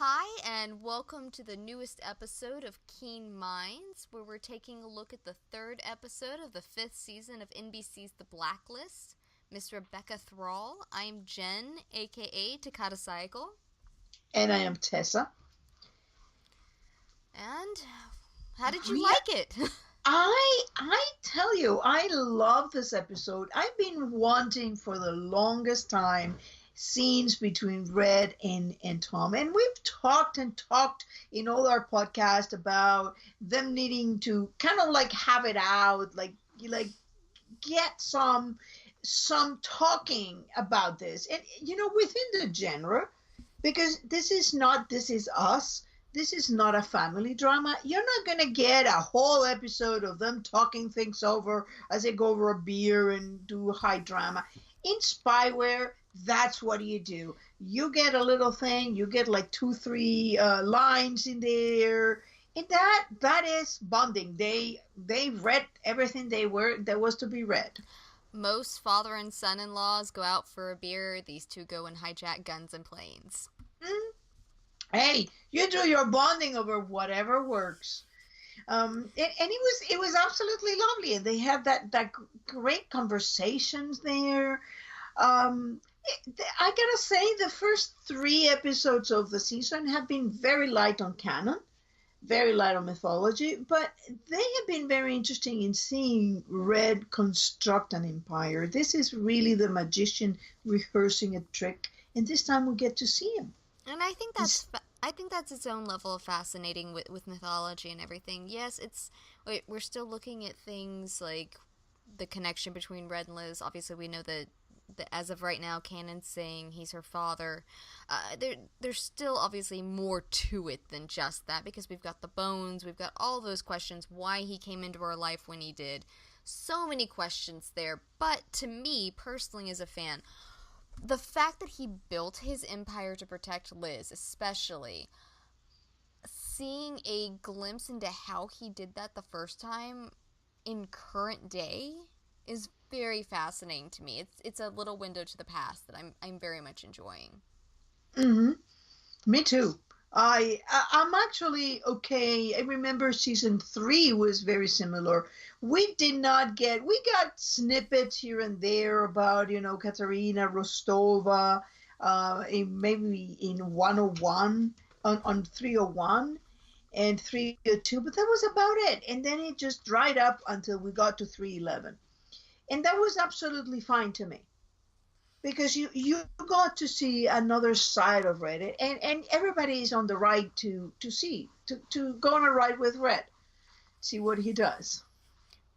Hi, and welcome to the newest episode of Keen Minds, where we're taking a look at the third episode of the fifth season of NBC's The Blacklist. Miss Rebecca Thrall. I'm Jen, aka Takata Cycle. And I am Tessa. And how did you like it? I tell you, I love this episode. I've been wanting for the longest time scenes between Red and Tom. And we've talked and talked in all our podcast about them needing to kind of like have it out, like get some talking about this. And within the genre, because this is not This Is Us. This is not a family drama. You're not going to get a whole episode of them talking things over as they go over a beer and do high drama. In Spyware, that's what you do. You get a little thing, you get like 2-3 lines in there, and that is bonding. They read everything there was to be read. Most father and son-in-laws go out for a beer. These two go and hijack guns and planes. Hey, you do your bonding over whatever works. And it was absolutely lovely, and they had that great conversations there. I gotta say, the first 3 episodes of the season have been very light on canon, very light on mythology, but they have been very interesting in seeing Red construct an empire. This is really the magician rehearsing a trick, and this time we get to see him. And I think that's its own level of fascinating with mythology and everything. Yes, we're still looking at things like the connection between Red and Liz. Obviously, we know that as of right now, Canon's saying he's her father. There's still obviously more to it than just that, because we've got the bones, we've got all those questions, why he came into our life when he did. So many questions there. But to me, personally, as a fan, the fact that he built his empire to protect Liz, especially, seeing a glimpse into how he did that the first time in current day is very fascinating to me. It's a little window to the past that I'm very much enjoying. Mm-hmm. Me too. I'm actually okay. I remember season 3 was very similar. We got snippets here and there about, Katerina Rostova, maybe in 101, on 301 and 302, but that was about it. And then it just dried up until we got to 311. And that was absolutely fine to me, because you got to see another side of Red, and everybody is on the right to go on a ride with Red, see what he does.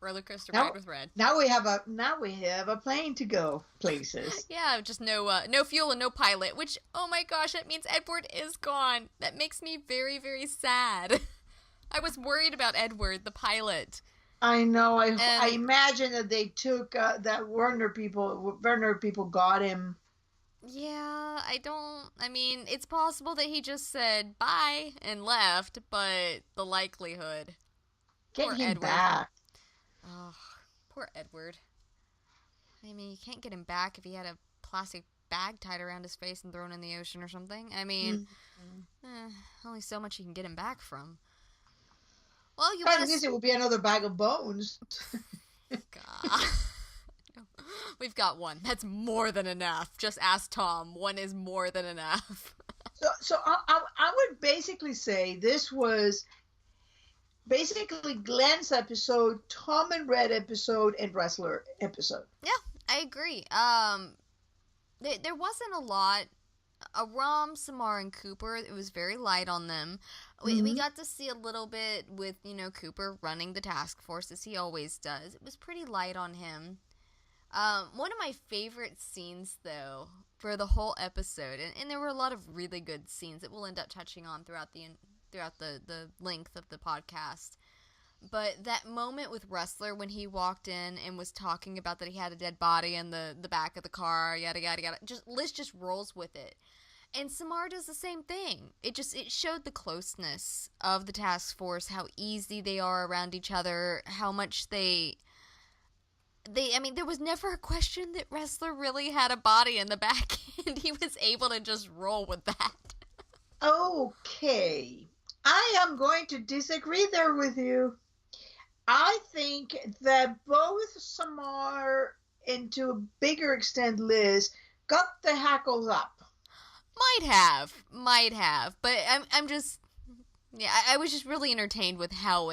Roller coaster ride with Red. Now we have a plane to go places. Yeah, just no fuel and no pilot. Which, oh my gosh, that means Edward is gone. That makes me very, very sad. I was worried about Edward, the pilot. I know. I imagine that they took that Werner people got him. Yeah, I mean, it's possible that he just said bye and left, but the likelihood. Get Poor him Edward. back. Oh, poor Edward. I mean, you can't get him back if he had a plastic bag tied around his face and thrown in the ocean or something. I mean, only so much you can get him back from. Well, I guess it will be another bag of bones. God. We've got one. That's more than enough. Just ask Tom. One is more than enough. So I would basically say this was basically Glen's episode, Tom and Red episode, and Ressler episode. Yeah, I agree. There wasn't a lot. Aram, Samar, and Cooper, it was very light on them. We got to see a little bit with, Cooper running the task force, as he always does. It was pretty light on him. One of my favorite scenes, though, for the whole episode, and there were a lot of really good scenes that we'll end up touching on throughout the length of the podcast. But that moment with Ressler when he walked in and was talking about that he had a dead body in the back of the car, yada yada yada. Liz just rolls with it. And Samar does the same thing. It showed the closeness of the task force, how easy they are around each other, how much I mean, there was never a question that Ressler really had a body in the back, and he was able to just roll with that. Okay. I am going to disagree there with you. I think that both Samar and to a bigger extent Liz got the hackles up. Might have, but I'm just yeah. I was just really entertained with how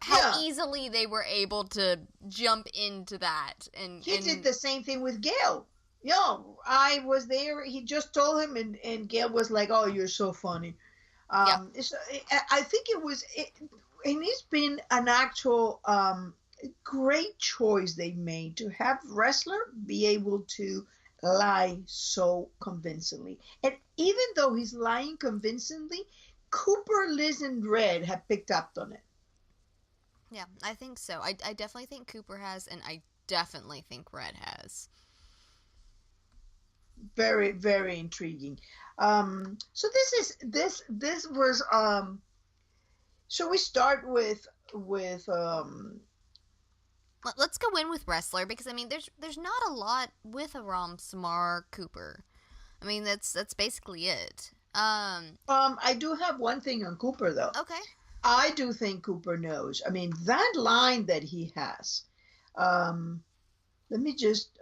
how Yeah, easily they were able to jump into that he did and the same thing with Gail. I was there. He just told him, and Gail was like, "Oh, you're so funny." yeah. I think and it's been an actual great choice they made to have Ressler be able to lie so convincingly. And even though he's lying convincingly, Cooper, Liz, and Red have picked up on it. Yeah, I think so. I definitely think Cooper has, and I definitely think Red has. Very, very intriguing. So this was so we start with Let's go in with Ressler because I mean, there's not a lot with Aram Samar Cooper. I mean, that's basically it. I do have one thing on Cooper though. Okay. I do think Cooper knows. I mean, that line that he has. Um, let me just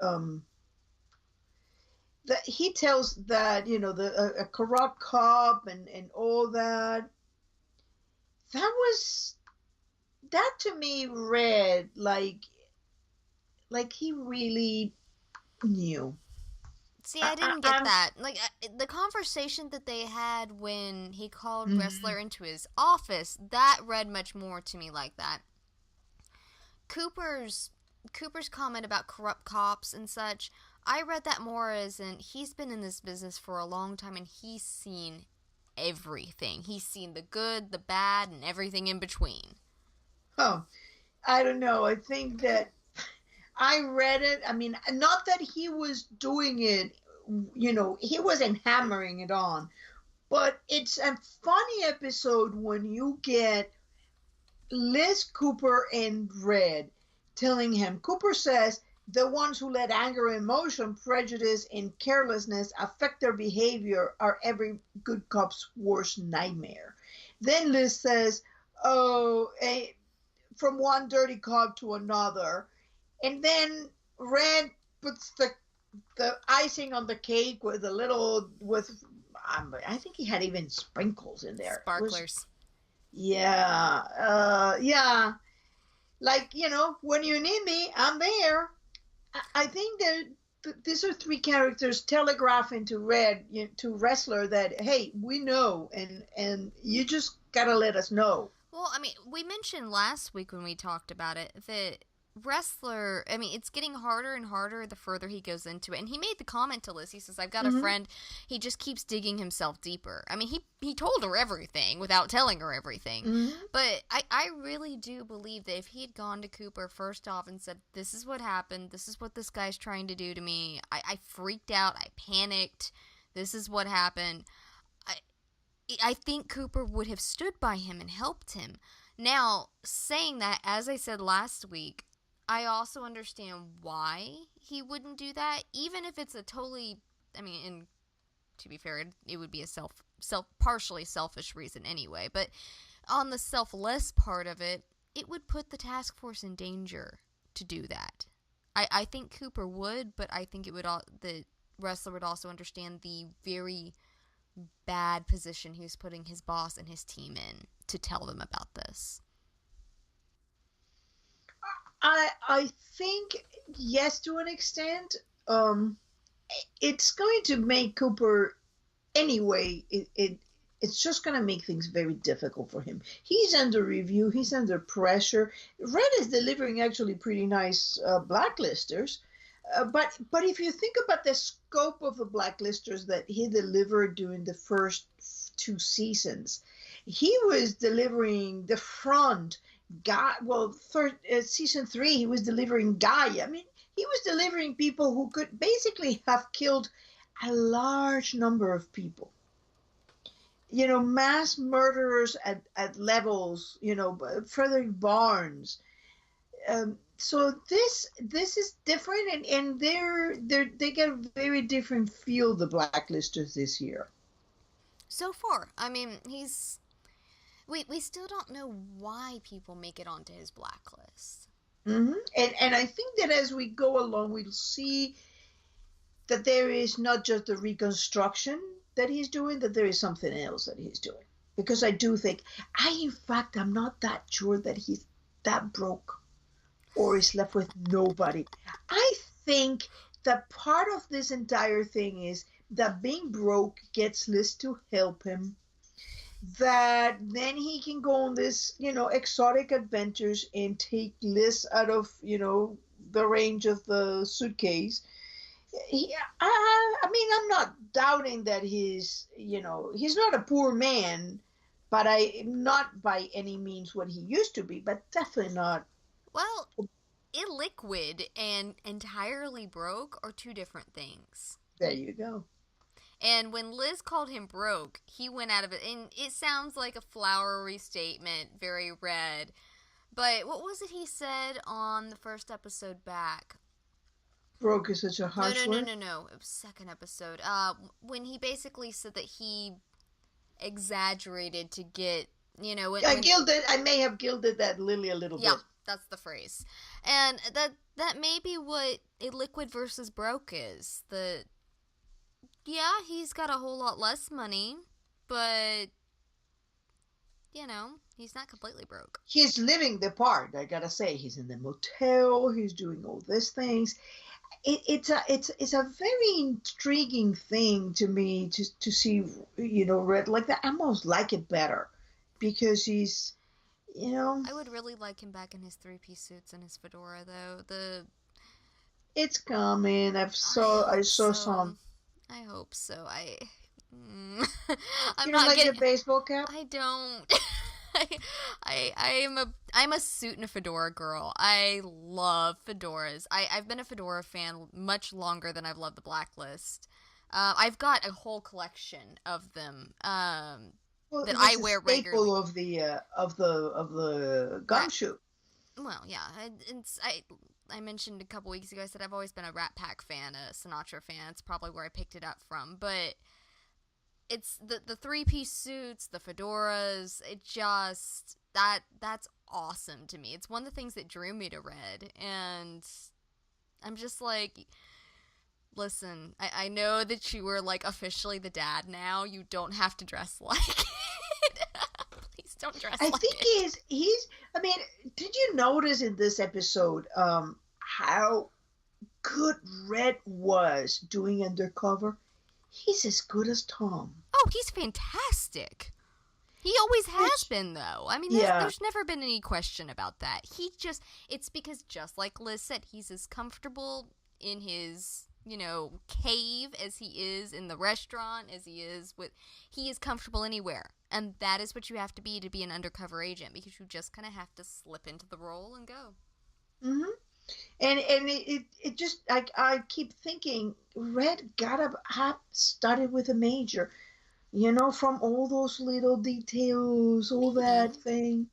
that he tells that a corrupt cop and all that. That was that to me read like he really knew. See, I, I I, didn't get I'm that. Like the conversation that they had when he called Mhm. Ressler into his office, that read much more to me like that. Cooper's Cooper's comment about corrupt cops and such, I read that more as in he's been in this business for a long time and he's seen everything. He's seen the good, the bad, and everything in between. Oh, I don't know. I think that I read it. I mean, not that he was doing it, he wasn't hammering it on, but it's a funny episode when you get Liz, Cooper, and Red telling him. Cooper says the ones who let anger, emotion, prejudice, and carelessness affect their behavior are every good cop's worst nightmare. Then Liz says, "Oh, from one dirty cop to another," and then Red puts the icing on the cake with a little with. I think he had even sprinkles in there. It was Sparklers. yeah, like when you need me, I'm there. I think that these are three characters telegraphing to to Ressler that hey, we know, and you just gotta let us know. Well, I mean, we mentioned last week when we talked about it that Ressler, I mean, it's getting harder and harder the further he goes into it. And he made the comment to Liz. He says, I've got a Hmm. friend. He just keeps digging himself deeper. I mean, he told her everything without telling her everything. Hmm. But I really do believe that if he had gone to Cooper first off and said, this is what happened, this is what this guy's trying to do to me, I freaked out, I panicked, this is what happened. I, I think Cooper would have stood by him and helped him. Now, saying that, as I said last week, I also understand why he wouldn't do that, even if it's a totally, I mean, and to be fair, it would be a partially selfish reason anyway. But on the selfless part of it, it would put the task force in danger to do that. I think Cooper would, but I think it would the Ressler would also understand the very bad position he was putting his boss and his team in to tell them about this. I think yes to an extent. Um, it's going to make Cooper anyway. It's just going to make things very difficult for him. He's under review. He's under pressure. Red is delivering actually pretty nice blacklisters. But if you think about the scope of the blacklisters that he delivered during the first two seasons, he was delivering the front guy. Well, season three, he was delivering Guy. I mean, he was delivering people who could basically have killed a large number of people. Mass murderers at levels. Frederick Barnes. So this is different, and they get a very different feel, the blacklisters this year. So far, I mean, we still don't know why people make it onto his blacklist. And I think that as we go along, we'll see that there is not just the reconstruction that he's doing, that there is something else that he's doing. Because I do think, in fact, I'm not that sure that he's that broke or is left with nobody. I think that part of this entire thing is that being broke gets Liz to help him, that then he can go on this, exotic adventures and take Liz out of, the range of the suitcase. I mean, I'm not doubting that he's not a poor man, but not by any means what he used to be, but definitely not. Well, illiquid and entirely broke are two different things. There you go. And when Liz called him broke, he went out of it. And it sounds like a flowery statement, very red. But what was it he said on the first episode back? Broke is such a harsh word. No. It was second episode. When he basically said that he exaggerated to get, I may have gilded that lily a little bit. Yeah, that's the phrase. And that may be what illiquid versus broke is. Yeah, he's got a whole lot less money, but, he's not completely broke. He's living the part, I gotta say. He's in the motel, he's doing all these things. It's a very intriguing thing to me to see, Red like that. I almost like it better because he's, I would really like him back in his 3-piece suits and his fedora, though. It's coming. I saw some. I hope so. I'm you don't like your baseball cap? I don't. I'm a suit and a fedora girl. I love fedoras. I've been a fedora fan much longer than I've loved the Blacklist. I've got a whole collection of them that I wear regularly. Of the gumshoe. Well, yeah, I mentioned a couple weeks ago, I said I've always been a Rat Pack fan, a Sinatra fan. It's probably where I picked it up from. But it's the 3-piece suits, the fedoras, that's awesome to me. It's one of the things that drew me to Red. And I'm just like, listen, I know that you were like officially the dad now. You don't have to dress like it. Please don't dress like it. I think he's I mean, did you notice in this episode how good Red was doing undercover? He's as good as Tom. Oh, he's fantastic. He always has been, though. I mean, there's never been any question about that. It's because just like Liz said, he's as comfortable in his, cave as he is in the restaurant, as he is comfortable anywhere. And that is what you have to be an undercover agent, because you just kind of have to slip into the role and go. Mm-hmm. And it just, I keep thinking, Red gotta have started with a major, from all those little details, all that thing.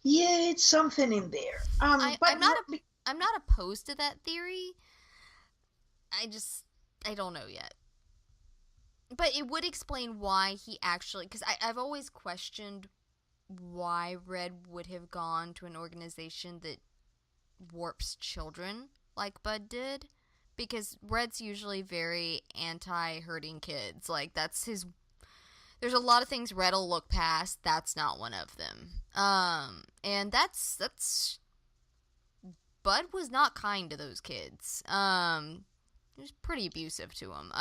Yeah, it's something in there. I'm not opposed to that theory. I don't know yet. But it would explain why he actually, because I've always questioned why Red would have gone to an organization that warps children like Bud did, because Red's usually very anti-hurting kids. Like, that's his... There's a lot of things Red'll look past. That's not one of them. And that's... Bud was not kind to those kids. He was pretty abusive to them.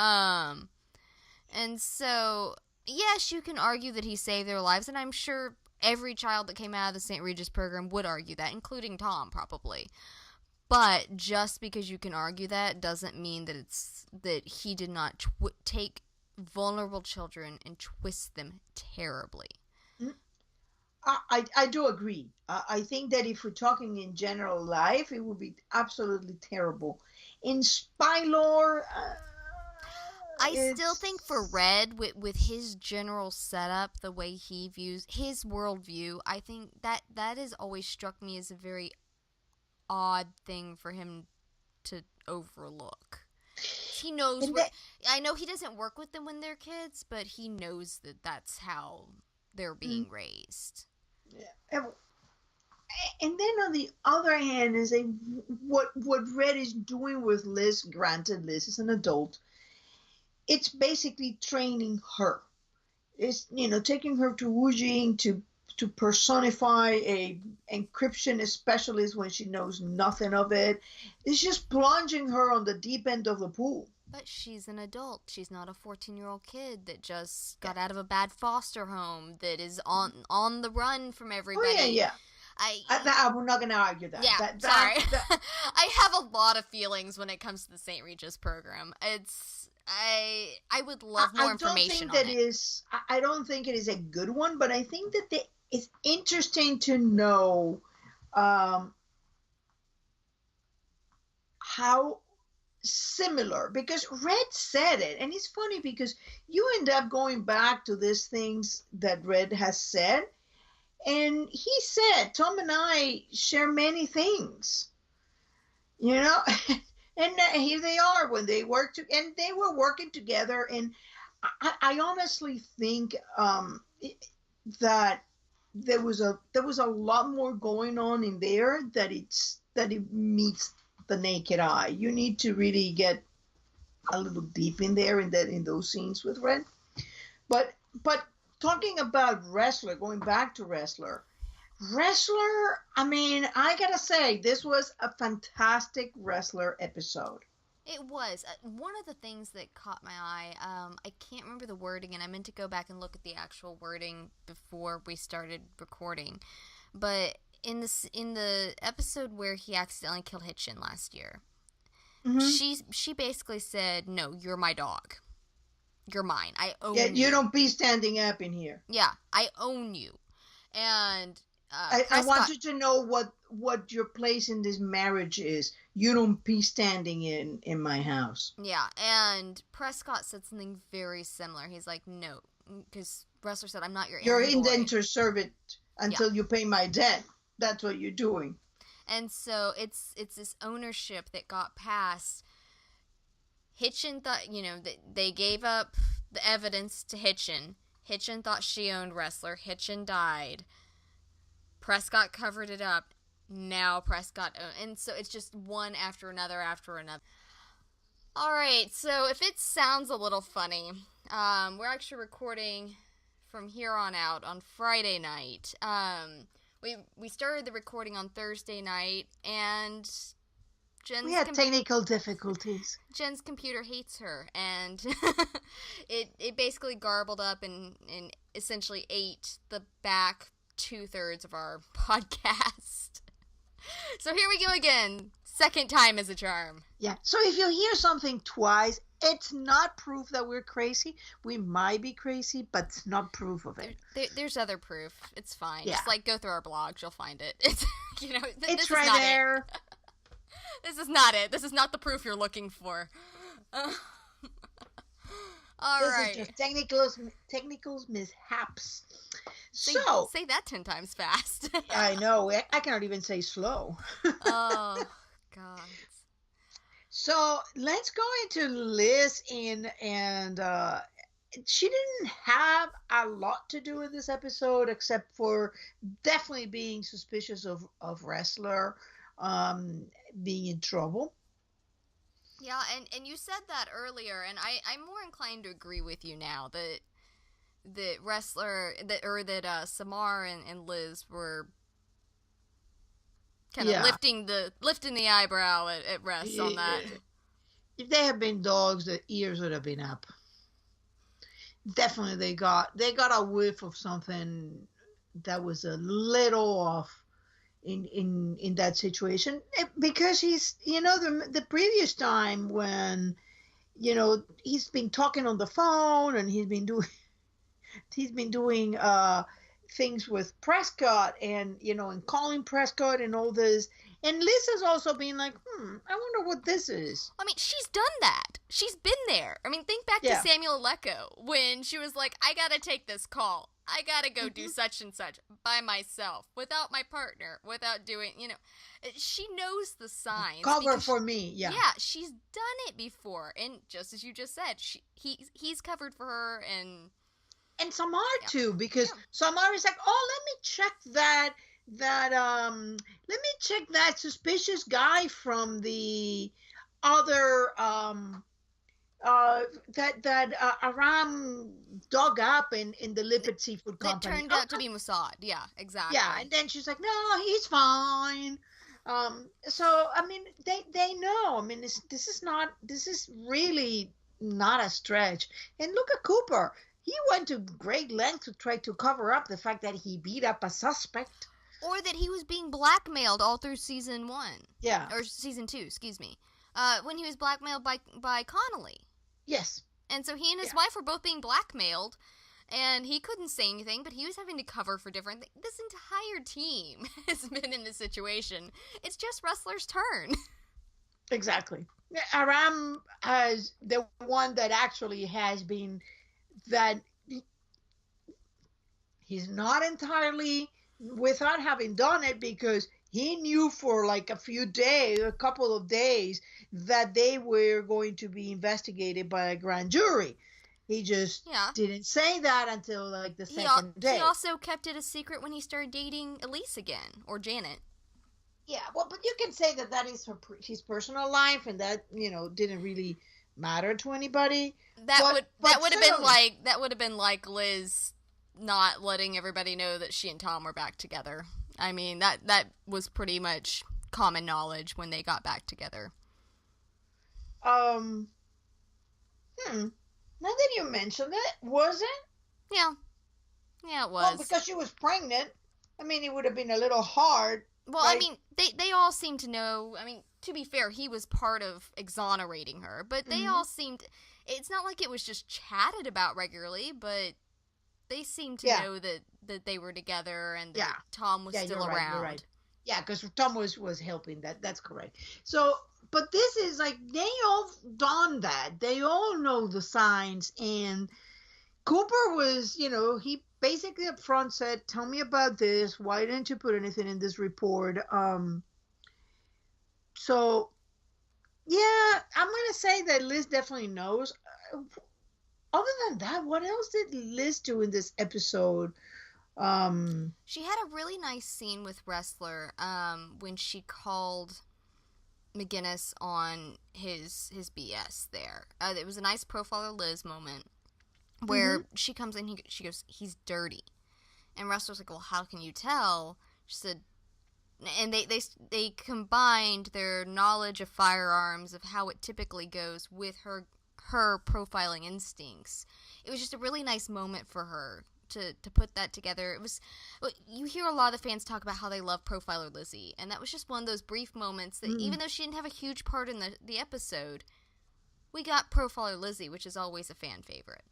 And so, yes, you can argue that he saved their lives, and I'm sure every child that came out of the St. Regis program would argue that, including Tom, probably. But just because you can argue that doesn't mean that he did not take vulnerable children and twist them terribly. I do agree. I think that if we're talking in general life, it would be absolutely terrible. In spy lore... I still think for Red, with his general setup, the way he views his worldview, I think that has always struck me as a very odd thing for him to overlook. he knows. And that, I know he doesn't work with them when they're kids, but he knows that that's how they're being raised. yeah. And then on the other hand is what Red is doing with Liz. Granted, Liz is an adult. It's basically training her. It's taking her to Wu-Jing to personify a encryption specialist when she knows nothing of it. It's just plunging her on the deep end of the pool. But she's an adult. She's not a 14-year-old kid that just got out of a bad foster home that is on the run from everybody. Oh, yeah. I'm not going to argue that. Yeah, sorry. I have a lot of feelings when it comes to the St. Regis program. I would love more information on it. I don't think it is a good one, but I think that it's interesting to know how similar, because Red said it, and it's funny because you end up going back to these things that Red has said, and he said, Tom and I share many things, and here they are when they and they were working together, and I honestly think that there was a lot more going on in there that it meets the naked eye. You need to really get a little deep in there in those scenes with Red. But talking about Ressler, going back to Ressler, I mean, I gotta say, this was a fantastic Ressler episode. It was. One of the things that caught my eye, I can't remember the wording, and I meant to go back and look at the actual wording before we started recording. But in the episode where he accidentally killed Hitchin last year, she basically said, "No, you're my dog. You're mine. I own you. You don't be standing up in here. Yeah, I own you." And I want you to know what your place in this marriage is. You don't be standing in my house. Yeah, and Prescott said something very similar. He's like, no, because Ressler said, I'm not your You're errand boy. indentured servant until you pay my debt. That's what you're doing. And so it's this ownership that got passed. Hitchin thought, they gave up the evidence to Hitchin. Hitchin thought she owned Ressler. Hitchin died. Prescott covered it up. Now Prescott owned. And so it's just one after another after another. All right, so if it sounds a little funny, we're actually recording from here on out on Friday night. We started the recording on Thursday night, and we had technical difficulties. Jen's computer hates her, and it basically garbled up and essentially ate the back 2/3 of our podcast. So here we go again. Second time is a charm. Yeah. So if you hear something twice, it's not proof that we're crazy. We might be crazy, but it's not proof of it. There's other proof. It's fine. Yeah. Just go through our blogs, you'll find it. It's it's right there. This is not it. This is not the proof you're looking for. All right. This is just technical mishaps. Say that 10 times fast. I know. I cannot even say slow. Oh, God. So let's go into Liz and she didn't have a lot to do with this episode except for definitely being suspicious of Ressler being in trouble. Yeah, and you said that earlier, and I'm more inclined to agree with you now that Ressler that Samar and Liz were kind of lifting the eyebrow at Ress on that. If they had been dogs, the ears would have been up. Definitely, they got a whiff of something that was a little off in that situation, because he's the previous time when he's been talking on the phone and he's been doing things with Prescott and and calling Prescott and all this, And Liz has also been like, I wonder what this is. I mean, she's done that. She's been there. I mean, think back to Yeah. Samuel Lecco when she was like, I gotta take this call. I gotta go do such and such by myself, without my partner, without doing, she knows the signs. Cover for me, yeah. Yeah, she's done it before. And just as you just said, he's covered for her And Samar too, because Samar is like, oh, let me check that suspicious guy from the other Aram dug up in the Lipid Seafood Company. That turned out to be Mossad. Yeah, exactly. Yeah, and then she's like, no, he's fine. So I mean, they know. I mean, this is really not a stretch. And look at Cooper. He went to great lengths to try to cover up the fact that he beat up a suspect. Or that he was being blackmailed all through season 1. Yeah. Or season 2, excuse me. When he was blackmailed by Connolly. Yes. And so he and his wife were both being blackmailed, and he couldn't say anything, but he was having to cover for different things. This entire team has been in this situation. It's just Ressler's turn. Exactly. Aram has the one that actually has been that he's not entirely without having done it, because he knew for like a couple of days that they were going to be investigated by a grand jury. He just didn't say that until like the second day. He also kept it a secret when he started dating Elise again, or Janet. Yeah, well, but you can say that is his personal life, and that didn't really matter to anybody. That would have been like Liz not letting everybody know that she and Tom were back together. I mean, that was pretty much common knowledge when they got back together. Now that you mentioned it, was it? Yeah, it was. Well, because she was pregnant. I mean, it would have been a little hard. Well, right? I mean, they all seem to know. I mean, to be fair, he was part of exonerating her, but they all seemed. It's not like it was just chatted about regularly, but they seemed to know that they were together and that Tom was still around. Right, you're right. Yeah, because Tom was helping. That's correct. So, but this is like they all done that. They all know the signs, and Cooper was, he basically up front said, "Tell me about this. Why didn't you put anything in this report?" So, yeah, I'm gonna say that Liz definitely knows. Other than that, what else did Liz do in this episode? She had a really nice scene with Ressler when she called McGinnis on his BS there. It was a nice Profiler Liz moment where she comes in, she goes, "He's dirty." And Ressler's like, "Well, how can you tell?" She said, and they combined their knowledge of firearms, of how it typically goes, with her profiling instincts. It was just a really nice moment for her to put that together. It was, you hear a lot of the fans talk about how they love Profiler Lizzie, and that was just one of those brief moments that even though she didn't have a huge part in the episode, we got Profiler Lizzie, which is always a fan favorite.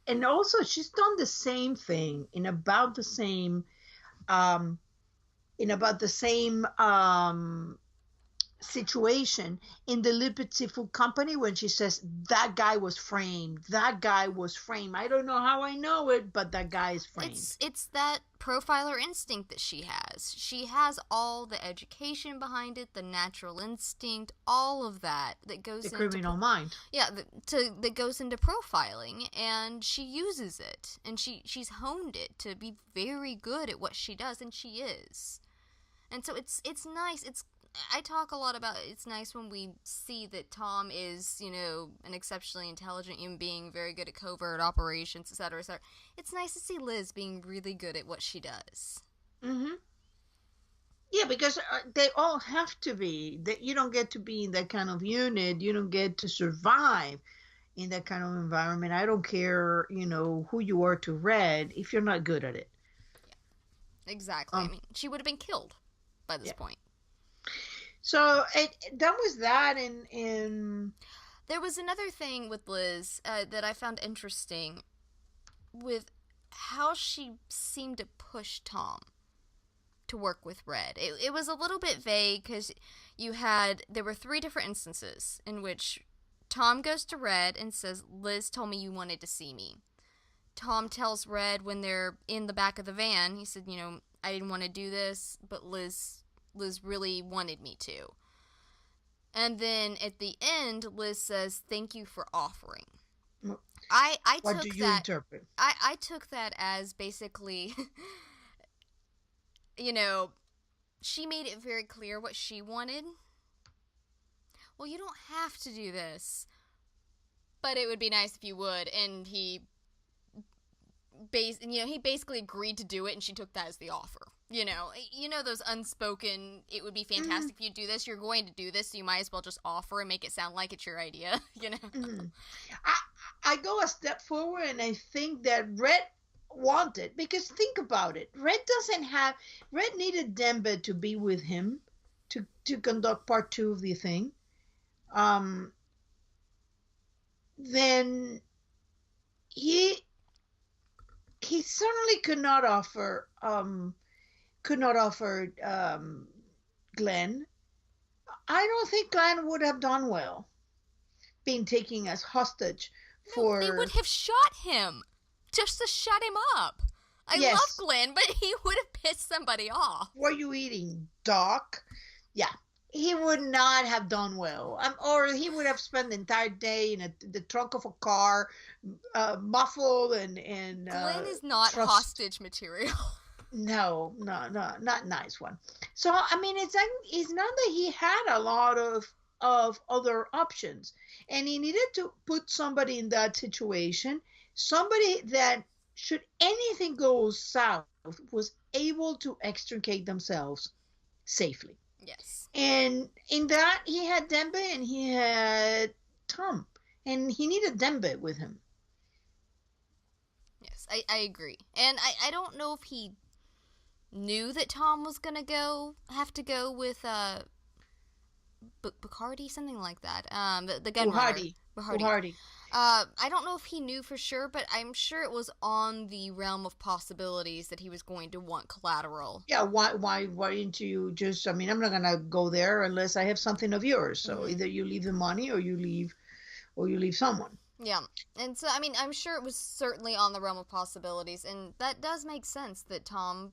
And also, she's done the same thing in about the same situation in the Lipid Seafood Company when she says that guy was framed. I don't know how I know it, but that guy is framed. It's that profiler instinct that she has. She has all the education behind it, the natural instinct, all of that goes into the criminal mind. Yeah, that goes into profiling, and she uses it, and she's honed it to be very good at what she does, and she is. And so it's nice. I talk a lot about it's nice when we see that Tom is, an exceptionally intelligent human being, very good at covert operations, etc., etc. It's nice to see Liz being really good at what she does. Mm-hmm. Yeah, because they all have to be. You don't get to be in that kind of unit. You don't get to survive in that kind of environment. I don't care, who you are to Red if you're not good at it. Yeah. Exactly. I mean, she would have been killed by this point. So that was that, and there was another thing with Liz that I found interesting with how she seemed to push Tom. to work with Red. It was a little bit vague because there were 3 different instances in which Tom goes to Red and says, Liz told me you wanted to see me. Tom tells Red when they're in the back of the van, he said, I didn't want to do this, but Liz really wanted me to. And then at the end, Liz says, thank you for offering. What do you interpret? I took that as basically, she made it very clear what she wanted. Well, you don't have to do this, but it would be nice if you would. And he basically agreed to do it, and she took that as the offer. Those unspoken, it would be fantastic if you do this, you're going to do this, so you might as well just offer and make it sound like it's your idea, I go a step forward, and I think that Red wanted, because think about it, Red needed Dembe to be with him to conduct part 2 of the thing. Then he certainly could not offer Glen. I don't think Glen would have done well being taken as hostage for... No, they would have shot him just to shut him up. I love Glen, but he would have pissed somebody off. What are you eating, Doc? Yeah. He would not have done well. Or he would have spent the entire day in the trunk of a car, muffled and Glen is not hostage material. No, not nice one. So I mean, it's not that he had a lot of other options, and he needed to put somebody in that situation, somebody that, should anything go south, was able to extricate themselves safely. Yes. And in that, he had Dembe and he had Tom, and he needed Dembe with him. Yes, I agree. And I don't know if he knew that Tom was gonna have to go with Bacardi, something like that. The gun runner. Bacardi. I don't know if he knew for sure, but I'm sure it was on the realm of possibilities that he was going to want collateral. Yeah, why didn't you just? I mean, I'm not gonna go there unless I have something of yours. So either you leave the money, or you leave someone. Yeah, and so I mean, I'm sure it was certainly on the realm of possibilities, and that does make sense that Tom.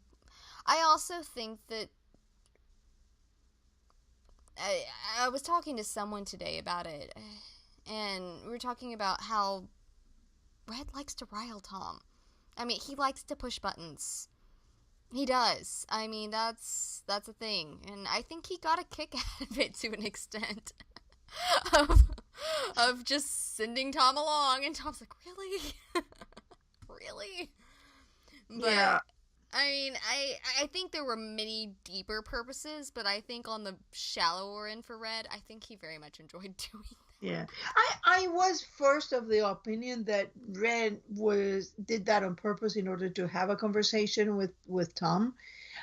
I also think that I was talking to someone today about it, and we were talking about how Red likes to rile Tom. I mean, he likes to push buttons. He does. I mean, that's a thing, and I think he got a kick out of it to an extent of just sending Tom along, and Tom's like, really? Really? But, yeah. I mean, I think there were many deeper purposes, but I think on the shallower end for Red, I think he very much enjoyed doing that. Yeah. I was first of the opinion that Red did that on purpose in order to have a conversation with Tom.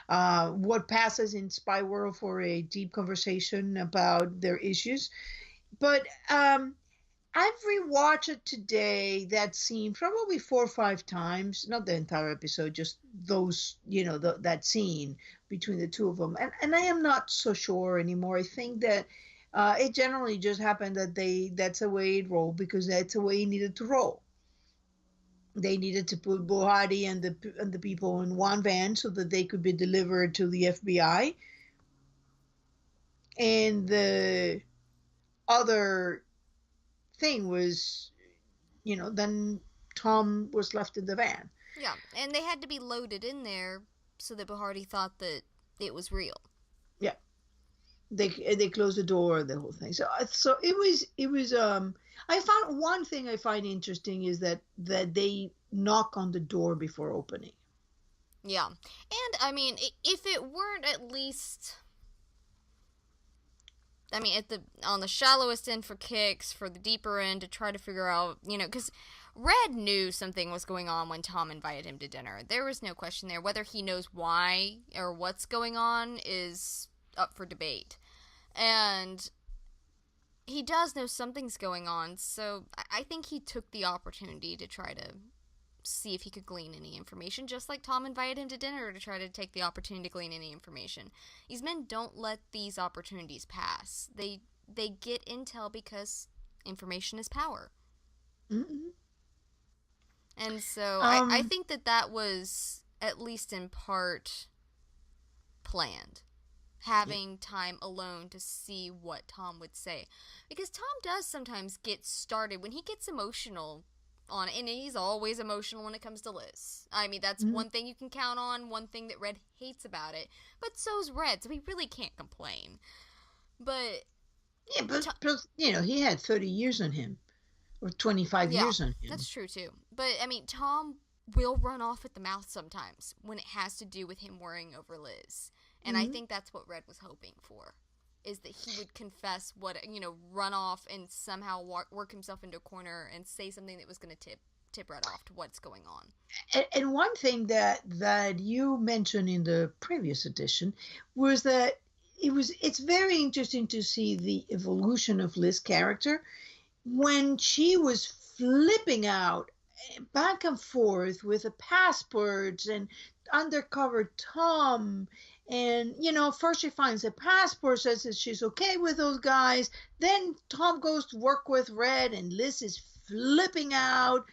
What passes in Spy World for a deep conversation about their issues. But I've rewatched it today, that scene, probably 4 or 5 times, not the entire episode, just those, that scene between the two of them. And I am not so sure anymore. I think that it generally just happened that that's the way it rolled, because that's the way it needed to roll. They needed to put Buhari and the people in one van so that they could be delivered to the FBI. And the other thing was, then Tom was left in the van. Yeah, and they had to be loaded in there so that Buhari thought that it was real. Yeah, they closed the door, the whole thing. So it was. I found one thing I find interesting is that they knock on the door before opening. Yeah, and I mean, if it weren't at least. I mean, on the shallowest end for kicks, for the deeper end to try to figure out, because Red knew something was going on when Tom invited him to dinner. There was no question there. Whether he knows why or what's going on is up for debate. And he does know something's going on, so I think he took the opportunity to try to see if he could glean any information, just like Tom invited him to dinner to try to take the opportunity to glean any information. These men don't let these opportunities pass. They get intel because information is power. Mm-hmm. And so I think that was, at least in part, planned. Having time alone to see what Tom would say. Because Tom does sometimes get started when he gets emotional on it, and he's always emotional when it comes to Liz. I mean, that's one thing you can count on, one thing that Red hates about it. But so's Red, so he really can't complain. But... Yeah, but he had 30 years on him. Or 25 years on him. That's true, too. But, I mean, Tom will run off at the mouth sometimes when it has to do with him worrying over Liz. And I think that's what Red was hoping for, is that he would confess what, run off and somehow work himself into a corner and say something that was going to tip Red off to what's going on. And one thing that you mentioned in the previous edition was that it's very interesting to see the evolution of Liz's character when she was flipping out back and forth with the passports and undercover Tom. And, first she finds a passport, says that she's okay with those guys. Then Tom goes to work with Red, and Liz is flipping out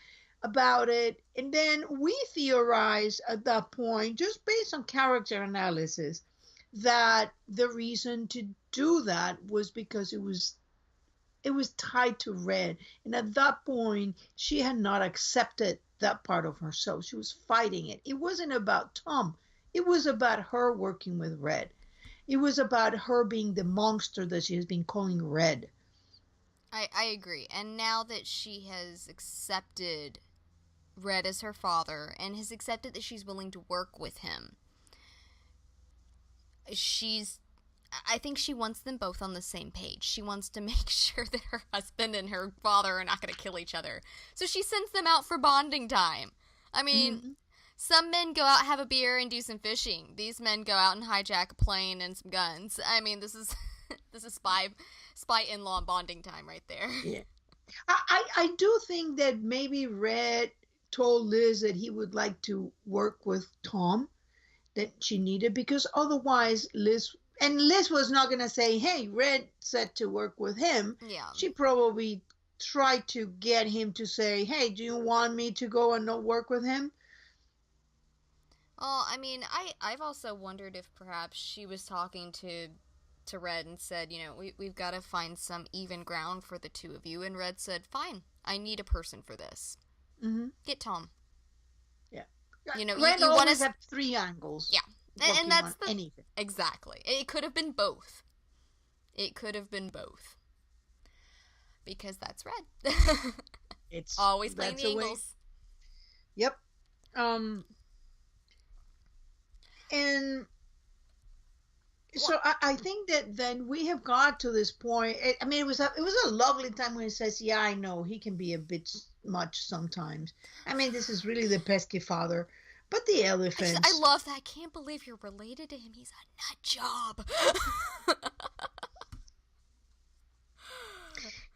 about it. And then we theorize at that point, just based on character analysis, that the reason to do that was because it was tied to Red. And at that point, she had not accepted that part of herself. She was fighting it. It wasn't about Tom. It was about her working with Red. It was about her being the monster that she has been calling Red. I agree. And now that she has accepted Red as her father and has accepted that she's willing to work with him, I think she wants them both on the same page. She wants to make sure that her husband and her father are not going to kill each other. So she sends them out for bonding time. I mean, some men go out, have a beer, and do some fishing. These men go out and hijack a plane and some guns. I mean, this is spy in-law bonding time right there. Yeah. I do think that maybe Red told Liz that he would like to work with Tom, that she needed, because otherwise Liz was not going to say, hey, Red said to work with him. Yeah. She probably tried to get him to say, hey, do you want me to go and not work with him? Well, I mean, I've also wondered if perhaps she was talking to Red and said, we've got to find some even ground for the two of you. And Red said, fine, I need a person for this. Mm-hmm. Get Tom. Yeah. Red you always have three angles. Yeah. And that's anything. Exactly. It could have been both. Because that's Red. It's always playing the angles. Yep. And so I think that then we have got to this point. I mean, it was a lovely time when he says, yeah, I know he can be a bit much sometimes. I mean, this is really the pesky father. But the elephants. I love that. I can't believe you're related to him. He's a nut job.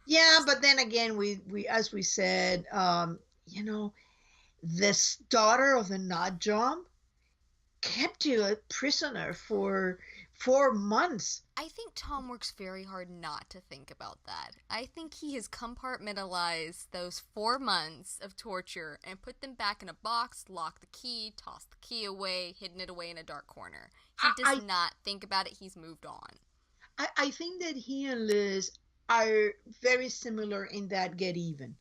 Yeah, but then again, we as we said, this daughter of the nut job kept you a prisoner for 4 months. I think Tom works very hard not to think about that. I think he has compartmentalized those 4 months of torture and put them back in a box, locked the key, tossed the key away, hidden it away in a dark corner. He does not think about it. He's moved on. I think that he and Liz are very similar in that get even.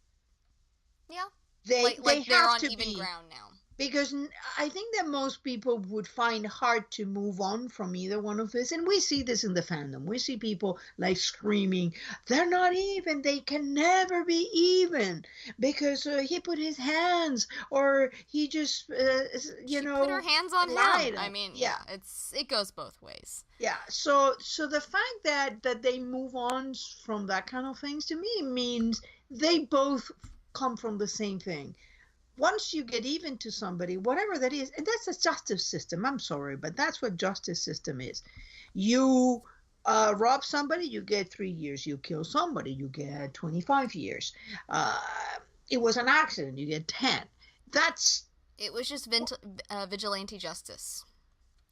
Yeah. They they're have on to even be. ground now. Because I think that most people would find hard to move on from either one of this. And we see this in the fandom. We see people like screaming, they're not even. They can never be even. Because he put his hands, or he just, she put her hands on him. I mean, yeah, it goes both ways. Yeah, so the fact that they move on from that kind of things, to me, means they both come from the same thing. Once you get even to somebody, whatever that is, and that's a justice system. I'm sorry, but that's what justice system is. You rob somebody, you get 3 years. You kill somebody, you get 25 years. It was an accident, you get 10. That's It was just vigilante justice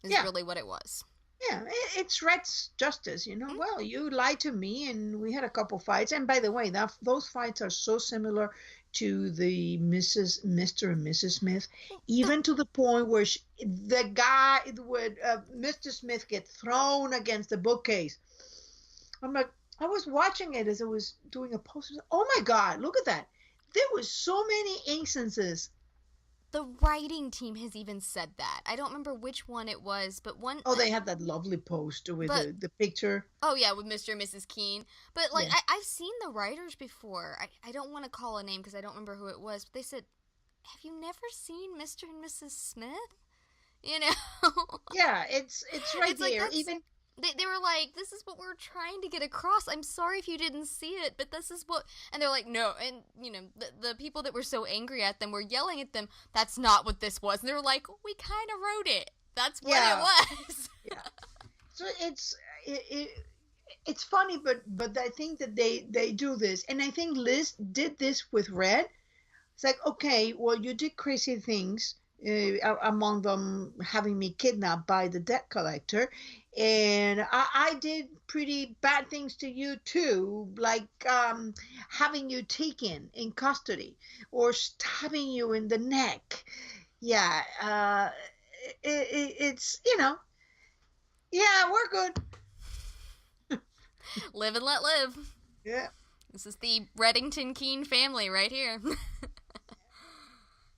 is yeah. really what it was. Yeah, it's Red's justice, you know. Mm-hmm. Well, you lied to me, and we had a couple fights. And by the way, those fights are so similar to the Mr. and Mrs. Smith, The even to the point where the guy would Mr. Smith get thrown against the bookcase. I'm like, I was watching it as I was doing a post. Oh my God, look at that! There was so many instances. The writing team has even said that. I don't remember which one it was, but one. Oh, they had that lovely poster with But the picture. oh yeah, with Mr. and Mrs. Keene. But like Yeah. I've seen the writers before. I don't want to call a name because I don't remember who it was. But they said, "Have you never seen Mr. and Mrs. Smith?" You know. Yeah, it's right It's like there. that's. Even They were like, this is what we're trying to get across. I'm sorry if you didn't see it, but this is what. And they're like, no. And, you know, the people that were so angry at them were yelling at them, that's not what this was. And they were like, we kind of wrote it. That's what it was. yeah. So it's funny, but I think that they do this, and I think Liz did this with Red. It's like, okay, well, you did crazy things, among them having me kidnapped by the debt collector, and I did pretty bad things to you too, like having you taken in custody or stabbing you in the neck. Yeah, it's yeah, we're good. Live and let live. Yeah. This is the Reddington Keene family right here.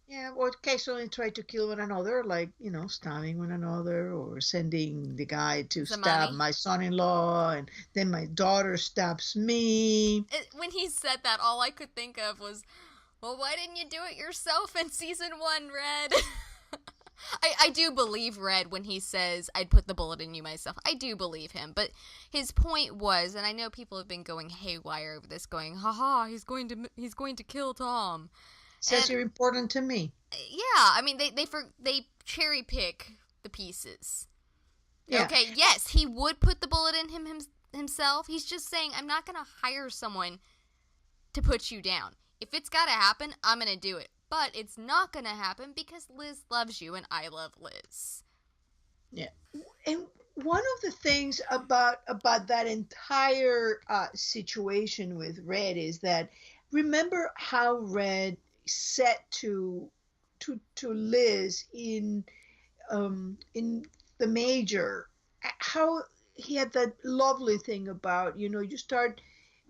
Yeah, or occasionally try to kill one another, like, stabbing one another, or sending the guy to stab Zamani. my son-in-law, and then my daughter stabs me. When he said that, all I could think of was, well, why didn't you do it yourself in season 1, Red? I do believe Red when he says, I'd put the bullet in you myself. I do believe him. But his point was, and I know people have been going haywire over this, going, haha, he's going to kill Tom. Says you're important to me. Yeah, I mean, they cherry pick the pieces. Yeah. Okay, yes, he would put the bullet in himself. He's just saying, I'm not going to hire someone to put you down. If it's got to happen, I'm going to do it. But it's not going to happen because Liz loves you and I love Liz. Yeah. And one of the things about that entire situation with Red is that, remember how Red said to Liz in the Major, how he had that lovely thing about, you start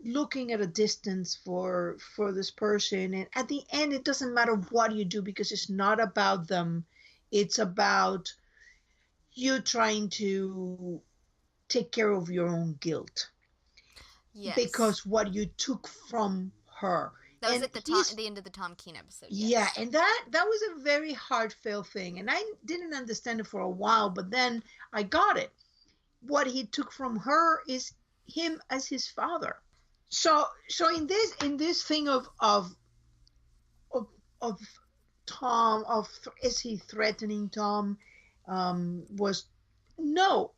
looking at a distance for this person, and at the end it doesn't matter what you do, because it's not about them, it's about you trying to take care of your own guilt. Yes. Because what you took from her. That was at the end of the Tom Keene episode. Yes. Yeah, and that was a very heartfelt thing, and I didn't understand it for a while, but then I got it. What he took from her is him as his father. So in this thing of Tom, is he threatening Tom? Was no,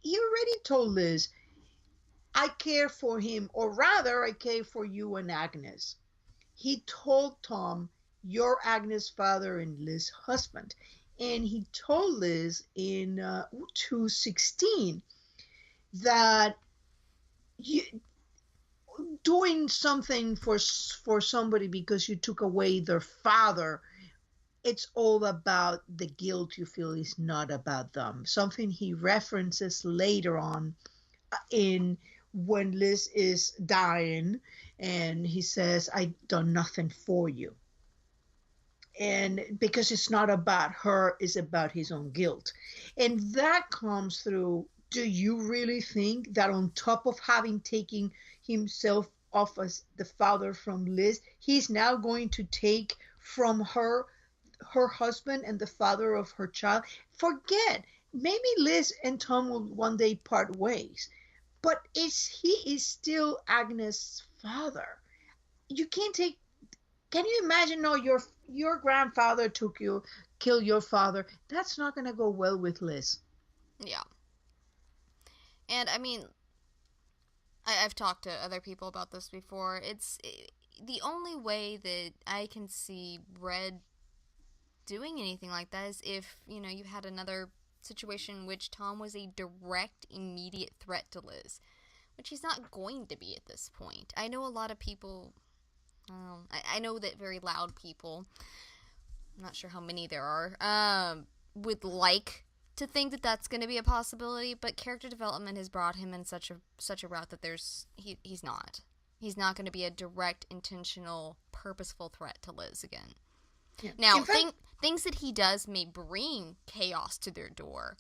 he already told Liz, I care for him, or rather, I care for you and Agnes. He told Tom, you're Agnes' father and Liz's husband. And he told Liz in 2:16 that doing something for somebody because you took away their father, it's all about the guilt you feel, is not about them. Something he references later on in when Liz is dying, and he says, I've done nothing for you. And because it's not about her, it's about his own guilt. And that comes through, do you really think that on top of having taken himself off as the father from Liz, he's now going to take from her husband and the father of her child? Forget. Maybe Liz and Tom will one day part ways, but he is still Agnes' father. You can't take. Can you imagine? No, your grandfather killed your father. That's not going to go well with Liz. Yeah. And I mean, I've talked to other people about this before. the only way that I can see Red doing anything like that is if, you had another situation in which Tom was a direct, immediate threat to Liz, which he's not going to be at this point. I know a lot of people, I know that very loud people, I'm not sure how many there are, would like to think that that's going to be a possibility, but character development has brought him in such a route that he's not. He's not going to be a direct, intentional, purposeful threat to Liz again. Yeah. Now, things that he does may bring chaos to their door.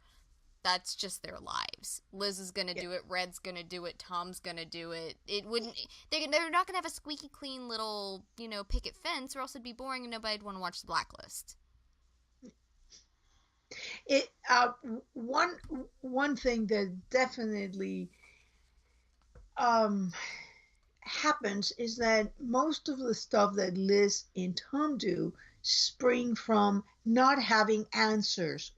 That's just their lives. Liz is going to do it. Red's going to do it. Tom's going to do it. It wouldn't. They're not going to have a squeaky clean little, picket fence, or else it'd be boring and nobody'd want to watch the Blacklist. One thing that definitely happens is that most of the stuff that Liz and Tom do spring from not having answers.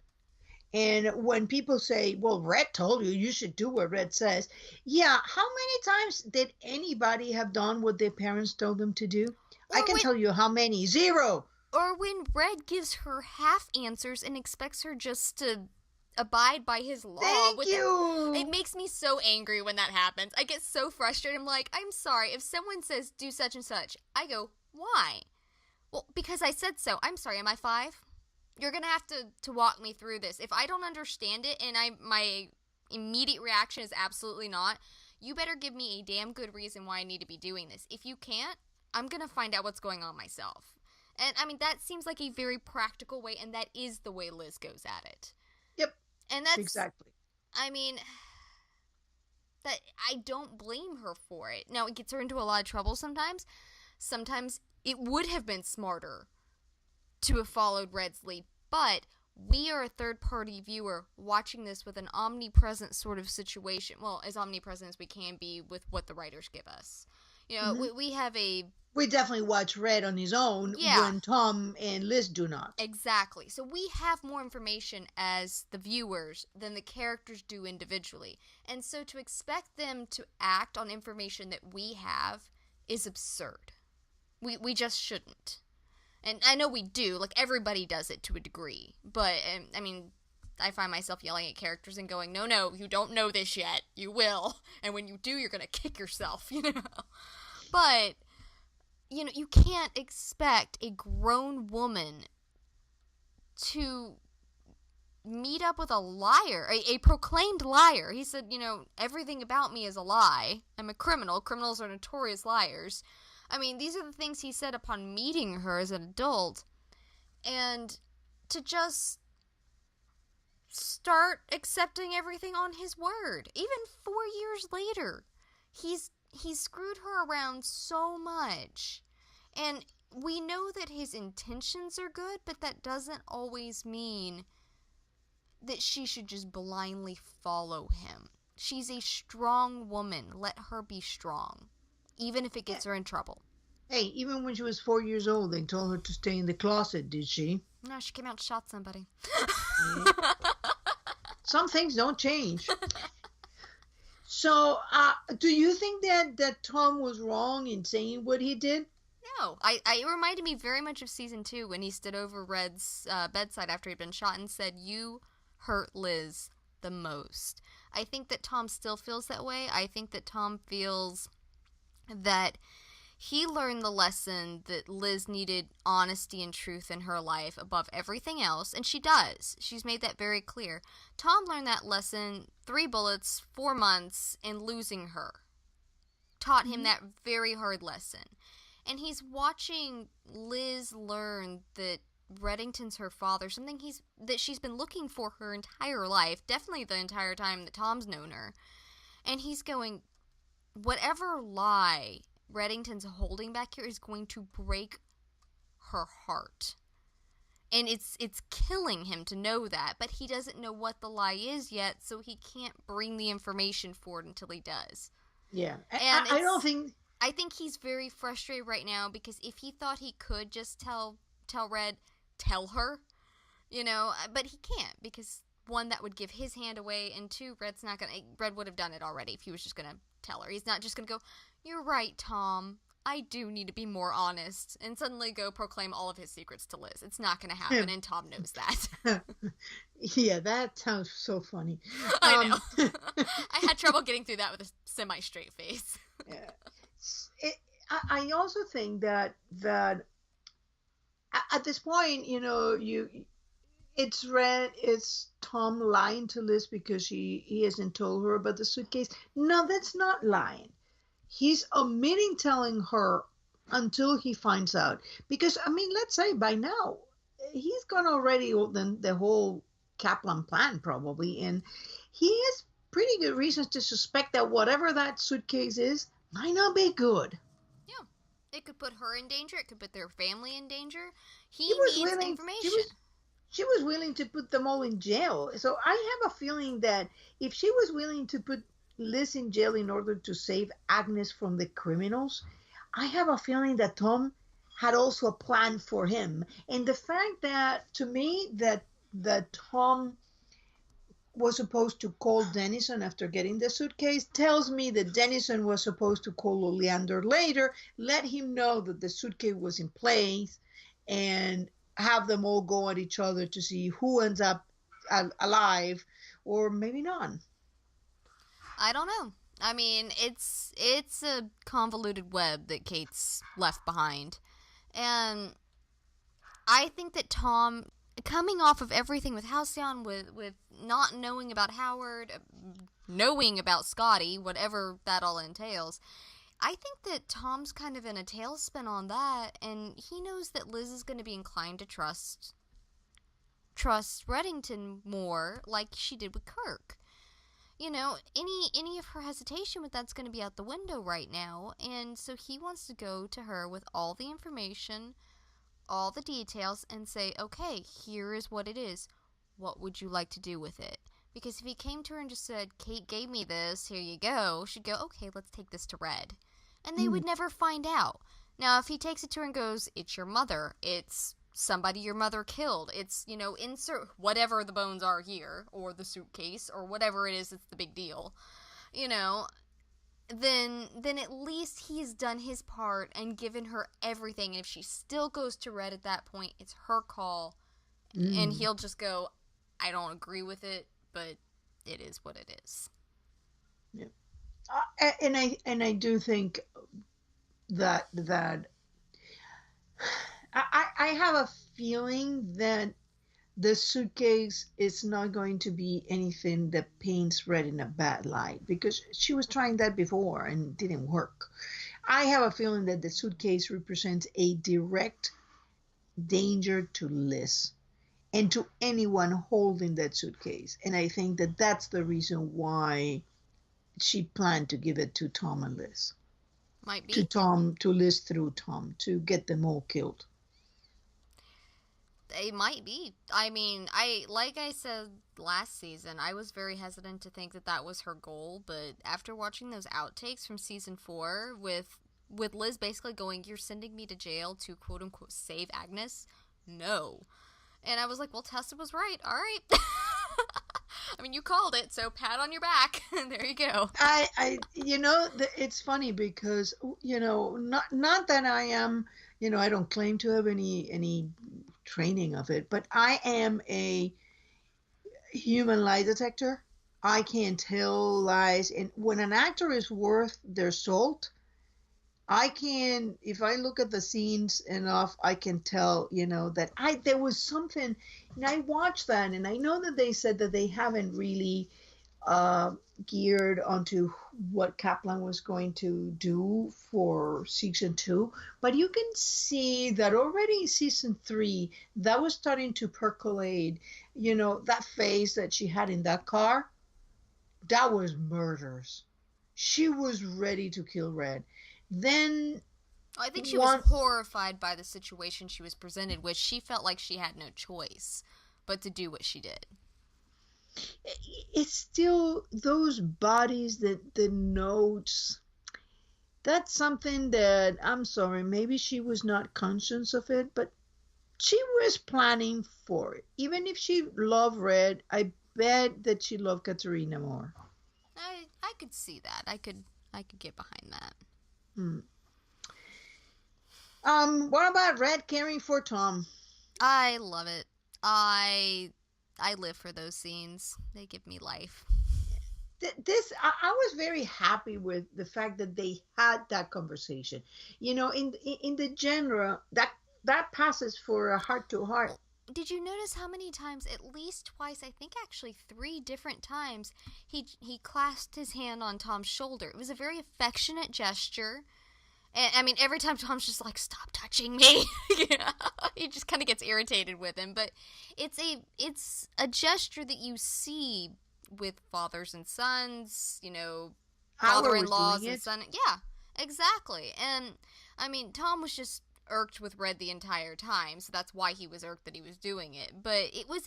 And when people say, well, Red told you should do what Red says. Yeah, how many times did anybody have done what their parents told them to do? I can tell you how many. 0. Or when Red gives her half answers and expects her just to abide by his law. Thank you. It makes me so angry when that happens. I get so frustrated. I'm like, I'm sorry. If someone says do such and such, I go, why? Well, because I said so. I'm sorry. Am I 5? You're going to have to walk me through this. If I don't understand it and my immediate reaction is absolutely not, you better give me a damn good reason why I need to be doing this. If you can't, I'm going to find out what's going on myself. And, I mean, that seems like a very practical way, and that is the way Liz goes at it. Yep. And that's... Exactly. I mean, that I don't blame her for it. Now, it gets her into a lot of trouble sometimes. Sometimes it would have been smarter to have followed Red's lead, but we are a third-party viewer watching this with an omnipresent sort of situation. Well, as omnipresent as we can be with what the writers give us. We have a... We definitely watch Red on his own when Tom and Liz do not. Exactly. So we have more information as the viewers than the characters do individually. And so to expect them to act on information that we have is absurd. We just shouldn't. And I know we do. Like, everybody does it to a degree. But, I mean, I find myself yelling at characters and going, no, you don't know this yet. You will. And when you do, you're going to kick yourself, But... you can't expect a grown woman to meet up with a liar, a proclaimed liar. He said, everything about me is a lie. I'm a criminal. Criminals are notorious liars. I mean, these are the things he said upon meeting her as an adult. And to just start accepting everything on his word. Even 4 years later, he's screwed her around so much. And we know that his intentions are good, but that doesn't always mean that she should just blindly follow him. She's a strong woman. Let her be strong, even if it gets her in trouble. Hey, even when she was 4 years old, they told her to stay in the closet, did she? No, she came out and shot somebody. Some things don't change. So, do you think that Tom was wrong in saying what he did? No. It reminded me very much of season 2 when he stood over Red's bedside after he'd been shot and said, "You hurt Liz the most." I think that Tom still feels that way. I think that Tom feels that he learned the lesson that Liz needed honesty and truth in her life above everything else, and she does. She's made that very clear. Tom learned that lesson 3 bullets, 4 months, and losing her. Taught him that very hard lesson. And he's watching Liz learn that Reddington's her father, something that she's been looking for her entire life, definitely the entire time that Tom's known her. And he's going, whatever lie Reddington's holding back here is going to break her heart. And it's killing him to know that, but he doesn't know what the lie is yet, so he can't bring the information forward until he does. Yeah. And I think he's very frustrated right now because if he thought he could just tell Red, tell her, but he can't because 1, that would give his hand away, and 2, Red would have done it already if he was just going to tell her. He's not just going to go, "You're right, Tom. I do need to be more honest, and suddenly go proclaim all of his secrets to Liz. It's not going to happen, and Tom knows that. Yeah, that sounds so funny. I know. I had trouble getting through that with a semi-straight face. Yeah. I also think that at this point, it's Tom lying to Liz because he hasn't told her about the suitcase. No, that's not lying. He's omitting telling her until he finds out. Because, I mean, let's say by now, he's gone already the whole Kaplan plan, probably. And he has pretty good reasons to suspect that whatever that suitcase is might not be good. Yeah. It could put her in danger. It could put their family in danger. He was needs willing, information. She was willing to put them all in jail. So I have a feeling that if she was willing to put Liz in jail in order to save Agnes from the criminals, I have a feeling that Tom had also a plan for him. And the fact that, to me, that Tom was supposed to call Dennison after getting the suitcase tells me that Dennison was supposed to call Oleander later, let him know that the suitcase was in place, and have them all go at each other to see who ends up alive, or maybe none. I don't know. I mean, it's a convoluted web that Kate's left behind. And I think that Tom, coming off of everything with Halcyon, with not knowing about Howard, knowing about Scotty, whatever that all entails, I think that Tom's kind of in a tailspin on that, and he knows that Liz is going to be inclined to trust Reddington more, like she did with Kirk. Any of her hesitation with that's going to be out the window right now, and so he wants to go to her with all the information, all the details, and say, okay, here is what it is. What would you like to do with it? Because if he came to her and just said, Kate gave me this, here you go, she'd go, okay, let's take this to Red. And they would never find out. Now, if he takes it to her and goes, it's your mother, it's somebody your mother killed, it's, insert whatever the bones are here, or the suitcase, or whatever it is that's the big deal, then at least he's done his part and given her everything. And if she still goes to Red at that point, it's her call, and he'll just go, I don't agree with it, but it is what it is. Yeah. And I do think that I have a feeling that the suitcase is not going to be anything that paints Red in a bad light, because she was trying that before and it didn't work. I have a feeling that the suitcase represents a direct danger to Liz and to anyone holding that suitcase. And I think that that's the reason why she planned to give it to Tom and Liz. Might be. To Liz through Tom, to get them all killed. It might be. I mean, like I said last season, I was very hesitant to think that was her goal, but after watching those outtakes from season 4 with Liz basically going, you're sending me to jail to quote unquote save Agnes? No. And I was like, well, Tessa was right. All right. I mean, you called it, so pat on your back. There you go. It's funny because, not that I am, I don't claim to have any training of it, but I am a human lie detector. I can tell lies, and when an actor is worth their salt, I can, if I look at the scenes enough, I can tell, that there was something, and I watched that, and I know that they said that they haven't really geared onto what Kaplan was going to do for season 2, but you can see that already in season 3, that was starting to percolate. That face that she had in that car, that was murders. She was ready to kill Red. Then I think she was horrified by the situation she was presented with. She felt like she had no choice but to do what she did. It's still those bodies, the notes. That's something that, I'm sorry, maybe she was not conscious of it, but she was planning for it. Even if she loved Red, I bet that she loved Katerina more. I could see that. I could get behind that. What about Red caring for Tom? I love it. I live for those scenes. They give me life. I was very happy with the fact that they had that conversation. In the genre that passes for a heart to heart. Well, did you notice how many times, at least twice, I think actually 3 different times, he clasped his hand on Tom's shoulder? It was a very affectionate gesture. And I mean, every time Tom's just like, "Stop touching me," he just kind of gets irritated with him. But it's a gesture that you see with fathers and sons, Howard was doing father-in-laws and it. son. Yeah, exactly. And I mean, Tom was just irked with Red the entire time, so that's why he was irked that he was doing it. But it was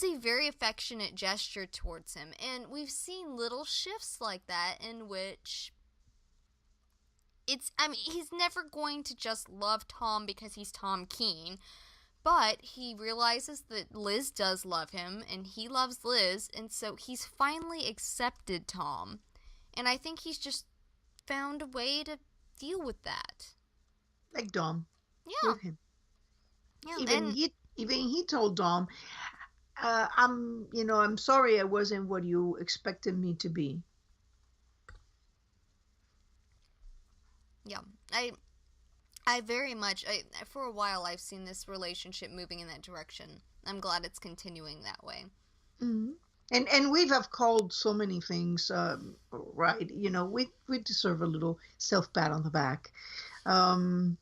a very affectionate gesture towards him, and we've seen little shifts like that in which he's never going to just love Tom because he's Tom Keene, but he realizes that Liz does love him, and he loves Liz, and so he's finally accepted Tom. And I think he's just found a way to deal with that. Like Dom Yeah. with him. Yeah, Even he told Dom, I'm sorry I wasn't what you expected me to be. yeah. I very much, for a while, I've seen this relationship moving in that direction. I'm glad it's continuing that way. Hmm. And we have called so many things right. We deserve a little self pat on the back. Um,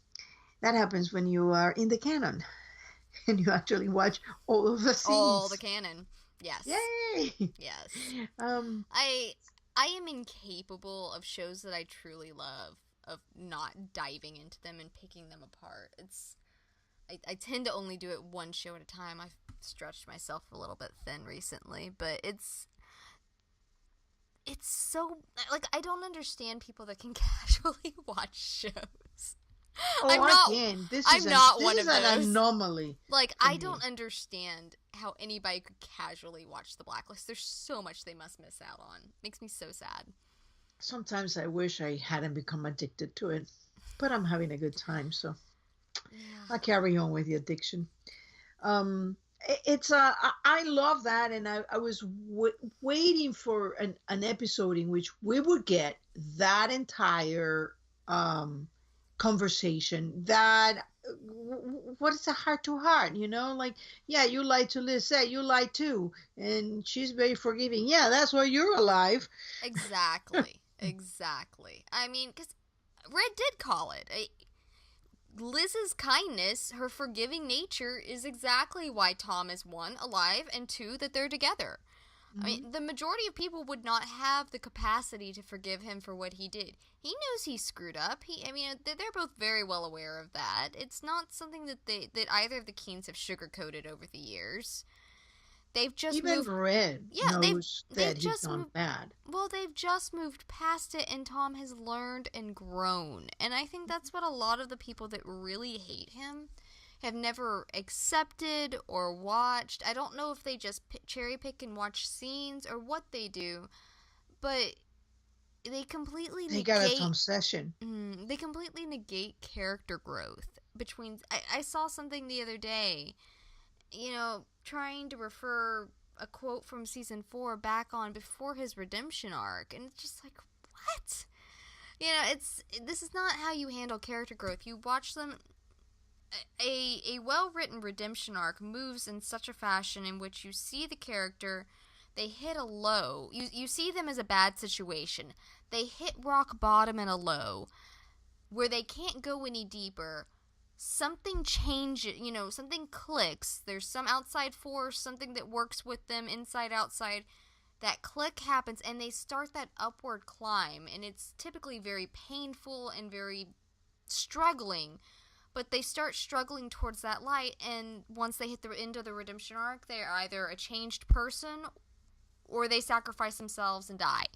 that happens when you are in the canon and you actually watch all of the All the scenes. canon. Yes. Yay! Yes. Um, I am incapable of shows that I truly love of not diving into them and picking them apart. I tend to only do it one show at a time. I've stretched myself a little bit thin recently, but it's so, like, I don't understand people that can casually watch shows. oh, I'm I not can. I'm not This one is of an those. anomaly Like, for I me. don't understand how anybody could casually watch The Blacklist. There's so much they must miss out on. Makes me so sad. Sometimes I wish I hadn't become addicted to it, but I'm having a good time, so Yeah. I carry on with the addiction. It's I love that, and I was waiting for an episode in which we would get that entire um conversation. What is a heart to heart, like, yeah, you lied to Liz, say you lied too, and she's very forgiving. Yeah, that's why you're alive. Exactly. Exactly. I mean, because Red did call it. Liz's kindness, her forgiving nature, is exactly why Tom is, one, alive, and two, that they're together. I Mhm. mean, the majority of people would not have the capacity to forgive him for what he did. He knows he screwed up. They're both very well aware of that. It's not something that either of the Keens have sugarcoated over the years. They've just Even moved. Red Yeah, knows they've that he's just gone moved. bad. Well, they've just moved past it, and Tom has learned and grown. And I think that's what a lot of the people that really hate him have never accepted or watched. I don't know if they just cherry pick and watch scenes or what they do, but they completely He got a negate. Tom session. They completely negate character growth between. I saw something the other day, trying to refer a quote from season 4 back on before his redemption arc, and it's just like, what? This is not how you handle character growth. You watch them. A well-written redemption arc moves in such a fashion in which you see the character, they hit a low. You see them as a bad situation. They hit rock bottom in a low where they can't go any deeper. Something changes, something clicks. There's some outside force, something that works with them inside outside. That click happens and they start that upward climb, and it's typically very painful and very struggling, but they start struggling towards that light, and once they hit the end of the redemption arc, they're either a changed person or they sacrifice themselves and die.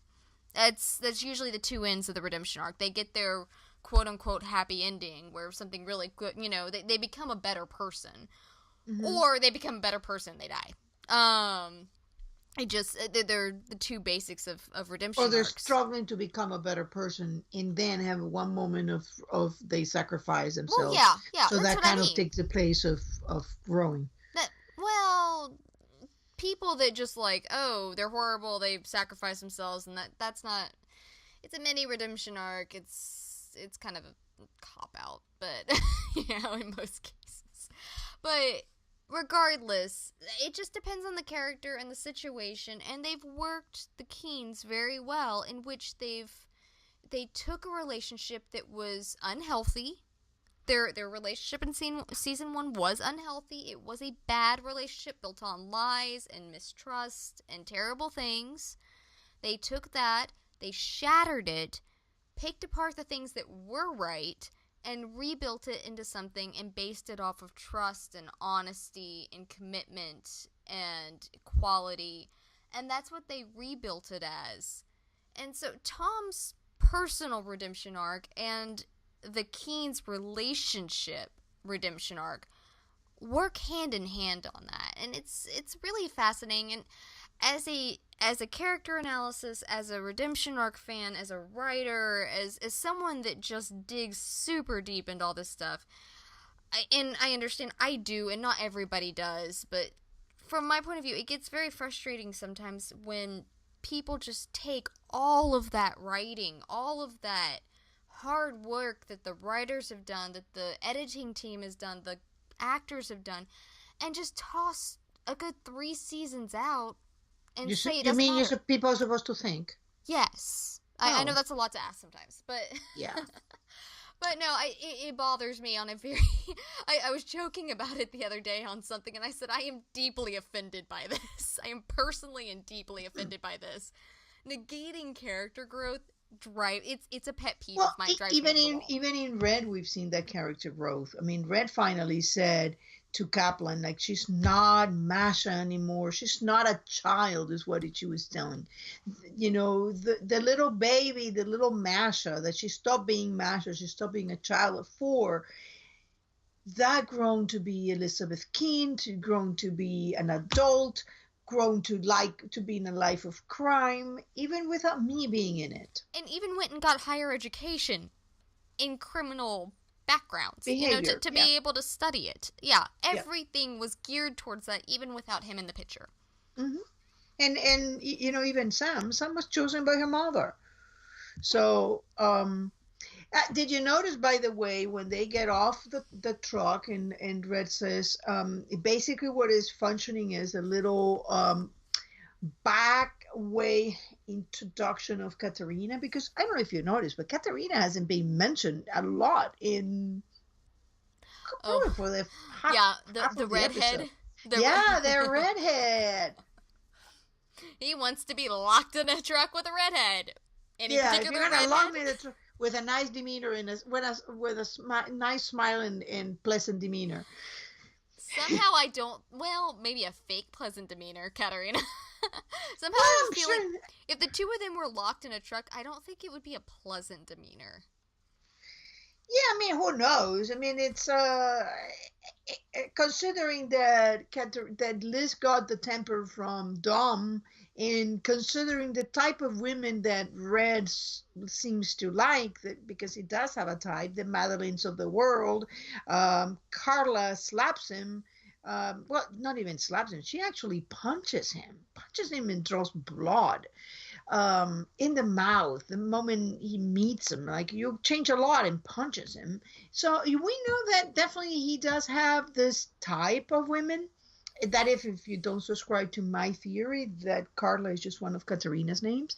That's usually the two ends of the redemption arc. They get their quote-unquote happy ending where something really good, they become a better person. Hmm. Or they become a better person, they die. It just they're the two basics of Or redemption they're arcs. struggling to become a better person, and then have one moment of they sacrifice Well, themselves. yeah, So that's that what I kind of mean. takes the place of growing. That well, people that just like, oh, they're horrible, they sacrifice themselves, and that's not. It's a mini redemption arc. It's kind of a cop out, but in most cases. But regardless, it just depends on the character and the situation, and they've worked the Keens very well, in which they took a relationship that was unhealthy. Their relationship in season 1 was unhealthy. It was a bad relationship built on lies and mistrust and terrible things. They took that, they shattered it, picked apart the things that were right, and rebuilt it into something and based it off of trust and honesty and commitment and equality. And that's what they rebuilt it as. And so Tom's personal redemption arc and the Keen's relationship redemption arc work hand in hand on that. And it's really fascinating. And as a character analysis, as a redemption arc fan, as a writer, as someone that just digs super deep into all this stuff, I understand I do, and not everybody does, but from my point of view, it gets very frustrating sometimes when people just take all of that writing, all of that hard work that the writers have done, that the editing team has done, the actors have done, and just toss a good 3 seasons out and say it You doesn't mean matter. people are supposed to think? Yes. I know that's a lot to ask sometimes, but Yeah. but no, it bothers me on a very I was joking about it the other day on something, and I said I am deeply offended by this. I am personally and deeply offended by this. Negating character growth it's a pet peeve of mine. Drives me up the wall. Even in Red, we've seen that character growth. I mean, Red finally said to Kaplan, like, she's not Masha anymore. She's not a child, is what she was telling. You know, the little baby, the little Masha, that she stopped being Masha, she stopped being a child at 4. That grown to be Elizabeth Keen, to grown to be an adult, grown to like to be in a life of crime, even without me being in it. And even went and got higher education in criminal backgrounds, Behavior, to yeah. be able to study it. Yeah, Yeah. everything was geared towards that, even without him in the picture. Mm-hmm. And even Sam was chosen by her mother. So did you notice, by the way, when they get off the truck and Red says, basically what is functioning is a little back way introduction of Katerina, because I don't know if you noticed, but Katerina hasn't been mentioned a lot in for the half the of redhead. The redhead. He wants to be locked in a truck with a redhead. Any If you're gonna redhead? lock me in a truck with a nice demeanor and nice smile and pleasant demeanor. Somehow I don't. Well, maybe a fake pleasant demeanor, Katerina. Somehow Well, I I'm feel sure. like if the two of them were locked in a truck, I don't think it would be a pleasant demeanor. Yeah, I mean, who knows? I mean, it's considering that Liz got the temper from Dom, and considering the type of women that Red seems to like, that because he does have a type, the Madeleines of the world. Carla slaps him. Well, not even slaps him. She actually punches him and draws blood in the mouth the moment he meets him. Like, you change a lot, and punches him. So we know that definitely he does have this type of women. That if you don't subscribe to my theory that Carla is just one of Katerina's names.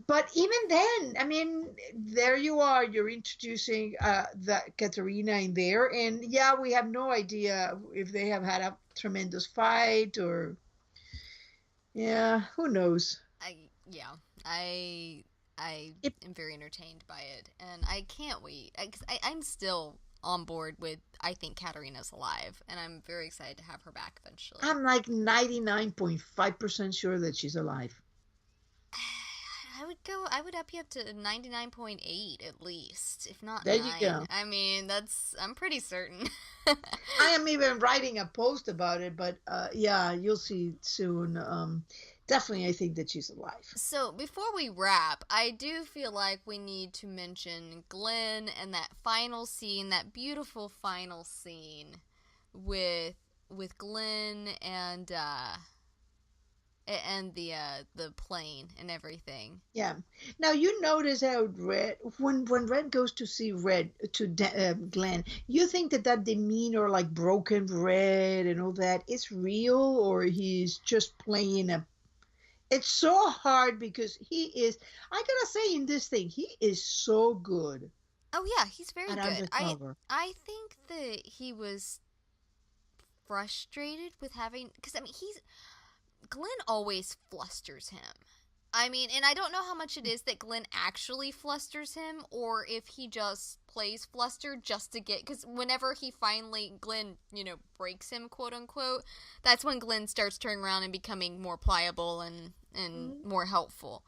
But even then, I mean, there you are. You're introducing that Katerina in there, and yeah, we have no idea if they have had a tremendous fight or, yeah, who knows. I am very entertained by it, and I can't wait. Because I'm still on board with, I think Katerina's alive, and I'm very excited to have her back eventually. I'm like 99.5% sure that she's alive. I would up you up to 99.8 at least, if not there 9. You go. I mean, I'm pretty certain. I am even writing a post about it, but yeah, you'll see soon. Definitely, I think that she's alive. So, before we wrap, I do feel like we need to mention Glen and that final scene, that beautiful final scene with Glen and the plane and everything. Yeah. Now you notice how Red, when Red goes to see Glenn, you think that that demeanor, like broken Red and all that, is real, or he's just playing a. It's so hard because he is. I gotta say, in this thing, he is so good Oh yeah, he's very at good. undercover. I think that he was frustrated with having, because I mean he's Glen always flusters him. I mean, and I don't know how much it is that Glen actually flusters him, or if he just plays flustered just to get. Because whenever he finally, Glen, breaks him, quote unquote, that's when Glen starts turning around and becoming more pliable and Mhm. more helpful.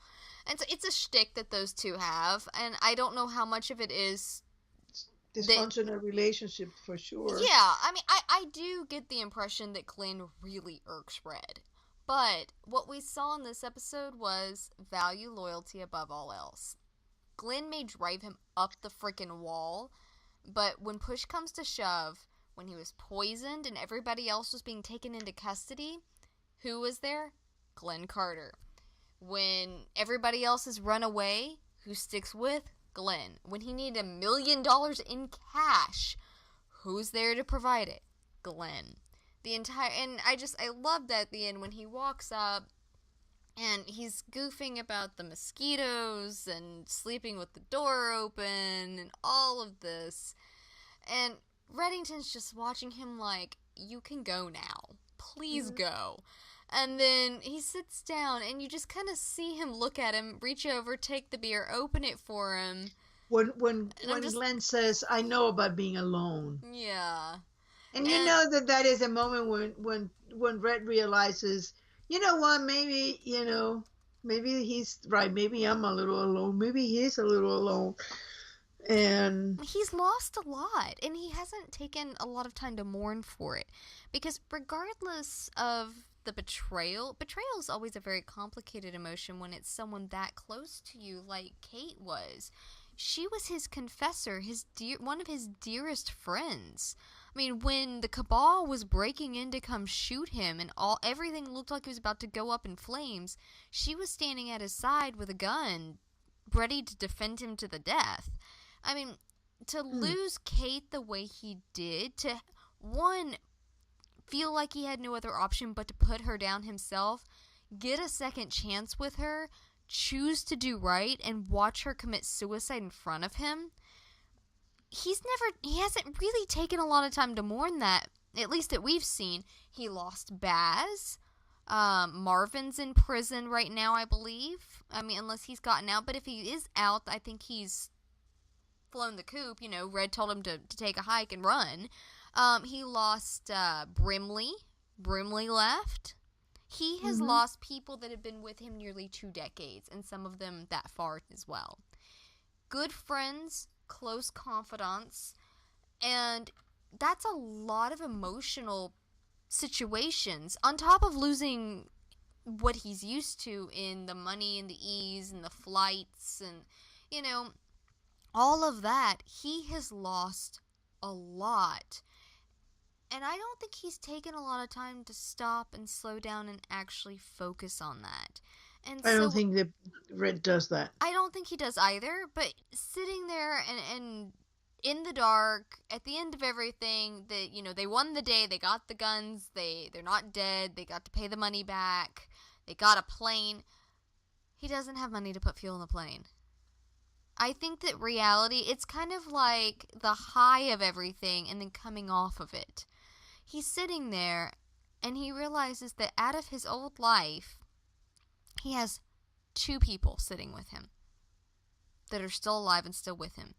And so it's a shtick that those two have, and I don't know how much of it is that. Dysfunctional relationship for sure. Yeah, I mean, I do get the impression that Glen really irks Red. But what we saw in this episode was value loyalty above all else. Glen may drive him up the freaking wall, but when push comes to shove, when he was poisoned and everybody else was being taken into custody, who was there? Glen Carter. When everybody else has run away, who sticks with? Glen. When he needed $1 million in cash, who's there to provide it? Glen. And I love that at the end when he walks up and he's goofing about the mosquitoes and sleeping with the door open and all of this. And Reddington's just watching him like, you can go now. Please go. And then he sits down and you just kind of see him look at him, reach over, take the beer, open it for him. When Glenn says, "I know about being alone," yeah, and you know that that is a moment when Red realizes, you know what, maybe maybe he's right, maybe I'm a little alone, maybe he's a little alone, and he's lost a lot, and he hasn't taken a lot of time to mourn for it, because regardless of the betrayal is always a very complicated emotion when it's someone that close to you, like Kate was. She was his confessor, one of his dearest friends. I mean, when the Cabal was breaking in to come shoot him and everything looked like it was about to go up in flames, she was standing at his side with a gun, ready to defend him to the death. I mean, to lose Kate the way he did, to, one, feel like he had no other option but to put her down himself, get a second chance with her, choose to do right, and watch her commit suicide in front of him. He hasn't really taken a lot of time to mourn that, at least that we've seen. He lost Baz. Marvin's in prison right now, I believe. I mean, unless he's gotten out, but if he is out, I think he's flown the coop. Red told him to take a hike and run. He lost Brimley. Brimley left. He has lost people that have been with him nearly 2 decades, and some of them that far as well. Good friends, close confidants, and that's a lot of emotional situations, on top of losing what he's used to in the money and the ease and the flights and, all of that. He has lost a lot. And I don't think he's taken a lot of time to stop and slow down and actually focus on that. And I don't think that Red does that. I don't think he does either, but sitting there and in the dark, at the end of everything, they won the day, they got the guns, they're not dead, they got to pay the money back, they got a plane. He doesn't have money to put fuel in the plane. I think that reality, it's kind of like the high of everything and then coming off of it. He's sitting there and he realizes that out of his old life, he has 2 people sitting with him that are still alive and still with him.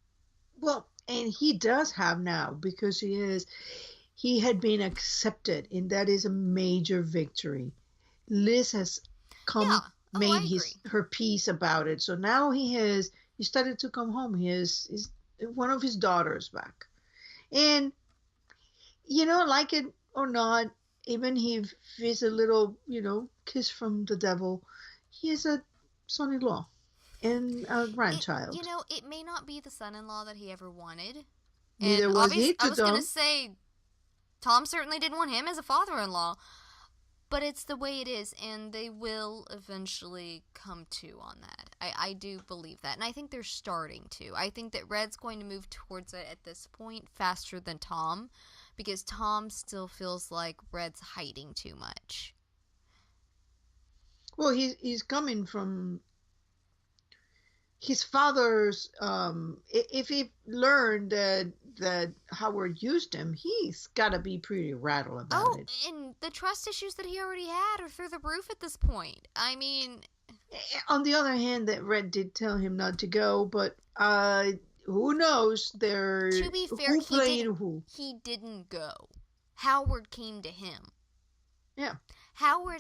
Well, and he does have now, because he had been accepted, and that is a major victory. Liz has made her peace about it. So now he started to come home. He has one of his daughters back. And like it or not, even if he's a little, kiss from the devil, he is a son-in-law and a grandchild. It may not be the son-in-law that he ever wanted. Neither And was he obviously, I to was going to Dom. say, Tom certainly didn't want him as a father-in-law. But it's the way it is, and they will eventually come to on that. I do believe that, and I think they're starting to. I think that Red's going to move towards it at this point faster than Tom, because Tom still feels like Red's hiding too much. Well, he's coming from his father's. If he learned that Howard used him, he's got to be pretty rattled about it. And the trust issues that he already had are through the roof at this point. I mean, on the other hand, that Red did tell him not to go, but who knows? To be fair, he didn't go. Howard came to him. Yeah.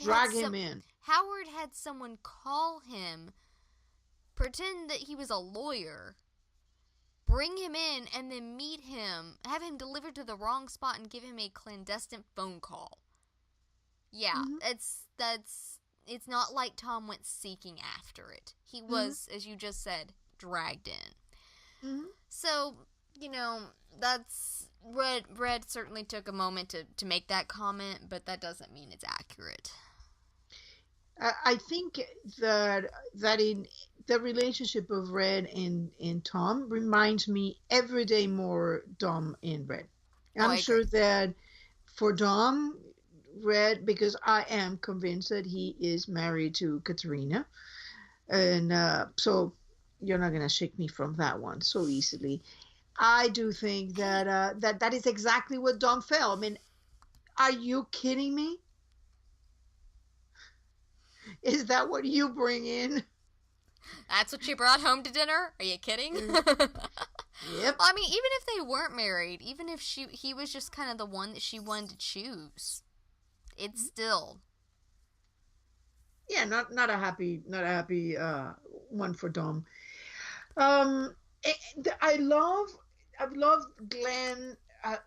Drag him in. Howard had someone call him, pretend that he was a lawyer, bring him in, and then meet him, have him delivered to the wrong spot, and give him a clandestine phone call. Yeah, it's not like Tom went seeking after it. He was, as you just said, dragged in. Mm-hmm. So, that's... Red certainly took a moment to make that comment, but that doesn't mean it's accurate. I think that in the relationship of Red and Tom reminds me every day more Dom and Red. I'm sure that for Dom, Red, because I am convinced that he is married to Katerina, and so you're not gonna shake me from that one so easily. I do think that that is exactly what Dom felt. I mean, are you kidding me? Is that what you bring in? That's what you brought home to dinner? Are you kidding? Yep. I mean, even if they weren't married, even if he was just kind of the one that she wanted to choose, it's still... Yeah, not a happy one for Dom. I love Glen.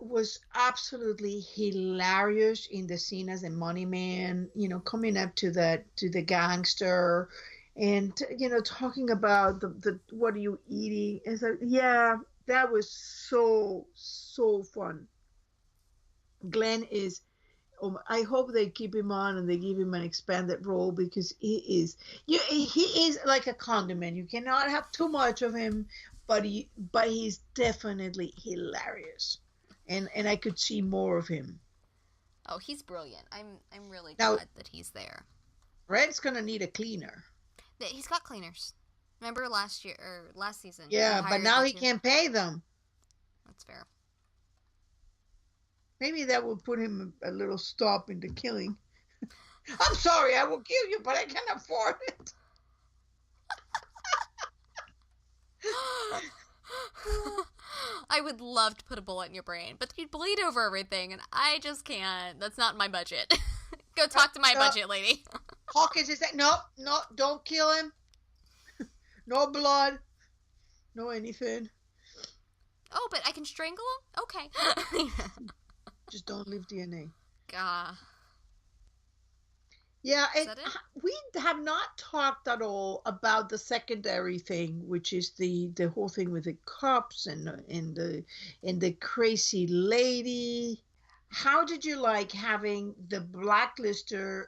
Was absolutely hilarious in the scene as a money man, coming up to the gangster and, talking about the what are you eating? And so, yeah, that was so fun. Glen is, I hope they keep him on and they give him an expanded role because he is like a condiment. You cannot have too much of him, but he's definitely hilarious. And I could see more of him. Oh, he's brilliant. I'm really glad that he's there. Red's gonna need a cleaner. He's got cleaners. Remember last season? Yeah, but now he can't pay them. That's fair. Maybe that will put him a little stop in the killing. I'm sorry, I will kill you, but I can't afford it. I would love to put a bullet in your brain, but you'd bleed over everything, and I just can't. That's not my budget. Go talk to my budget lady. Hawkins is that? No, don't kill him. No blood. No anything. Oh, but I can strangle him? Okay. Just don't leave DNA. Gah. Yeah, we have not talked at all about the secondary thing, which is the whole thing with the cops and the crazy lady. How did you like having the blacklister,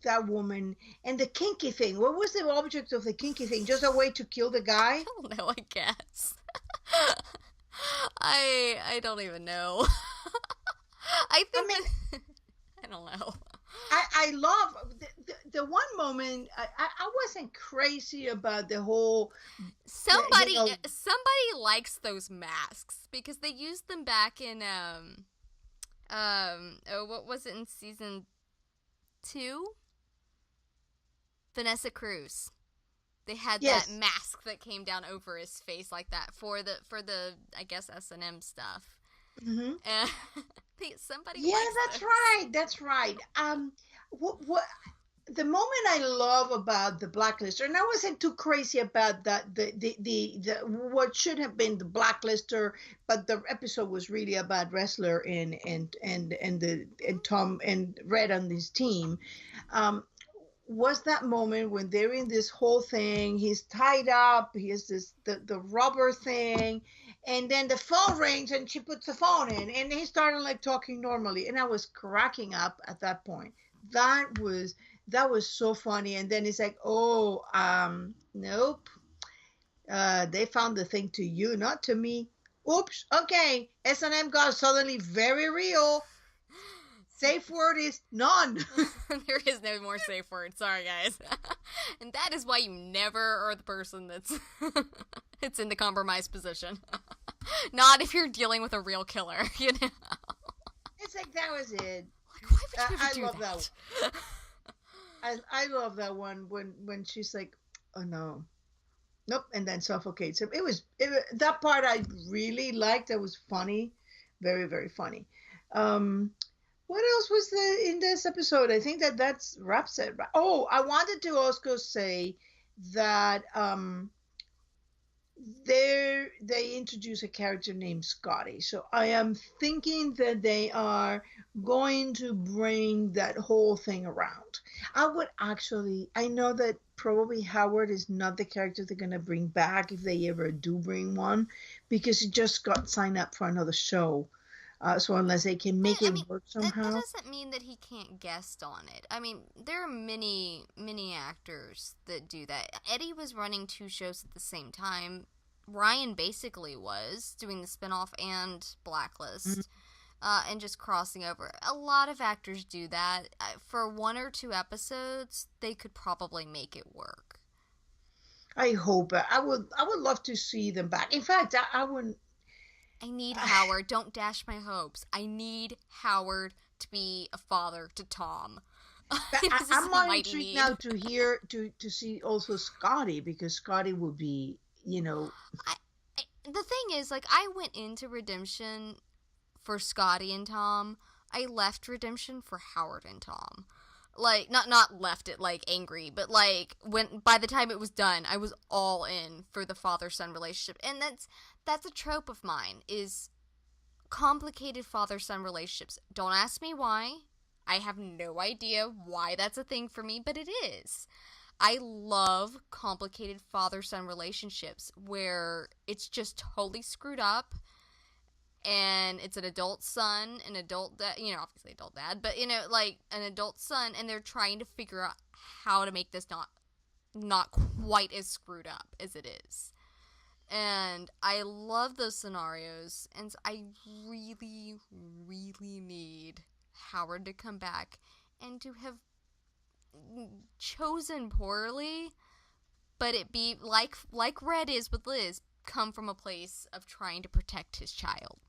that woman, and the kinky thing? What was the object of the kinky thing? Just a way to kill the guy? I don't know, I guess. I don't even know. I don't know. I love the one moment. I wasn't crazy about the whole. Somebody likes those masks because they used them back in what was it in season 2? Vanessa Cruz. They had that mask that came down over his face like that for the I guess S&M stuff. Mm-hmm. Somebody. Yeah, that's right. What the moment I love about the Blacklister, and I wasn't too crazy about that the what should have been the Blacklister, but the episode was really about Ressler and Tom and Red on his team. Um, was that moment when they're in this whole thing? He's tied up. He has this the rubber thing, and then the phone rings, and she puts the phone in, and he started like talking normally, and I was cracking up at that point. That was that was so funny. And then it's like, oh, nope. They found the thing to you, not to me. Oops. Okay. S&M got suddenly very real. Safe word is none. There is no more safe word. Sorry, guys. And that is why you never are the person that's it's in the compromised position. Not if you're dealing with a real killer, you know. It's like that was it. Like, why would you ever do love that. I love that one when she's like, oh no, nope, and then suffocates him. That part I really liked. That was funny, very very funny. What else was in this episode? I think that's wraps it. Oh, I wanted to also say that they introduce a character named Scotty. So I am thinking that they are going to bring that whole thing around. I know that probably Howard is not the character they're going to bring back if they ever do bring one, because he just got signed up for another show. So unless they can make it work somehow. That doesn't mean that he can't guest on it. I mean, there are many actors that do that. Eddie was running 2 shows at the same time. Ryan basically was doing the spinoff and Blacklist, and just crossing over. A lot of actors do that. For 1 or 2 episodes, they could probably make it work. I hope. I would love to see them back. In fact, I wouldn't. I need Howard. Don't dash my hopes. I need Howard to be a father to Tom. I'm more intrigued now to see also Scotty, because Scotty would be, you know. The thing is, like, I went into Redemption for Scotty and Tom. I left Redemption for Howard and Tom. Like, not left it, like, angry, but, like, by the time it was done, I was all in for the father-son relationship. And that's a trope of mine, is complicated father-son relationships. Don't ask me why. I have no idea why that's a thing for me, but it is. I love complicated father-son relationships where it's just totally screwed up, and it's an adult son, an adult dad, you know, obviously adult dad, but, you know, like, an adult son, and they're trying to figure out how to make this not quite as screwed up as it is. And I love those scenarios, and I really, really need Howard to come back and to have chosen poorly, but it be like Red is with Liz, come from a place of trying to protect his child.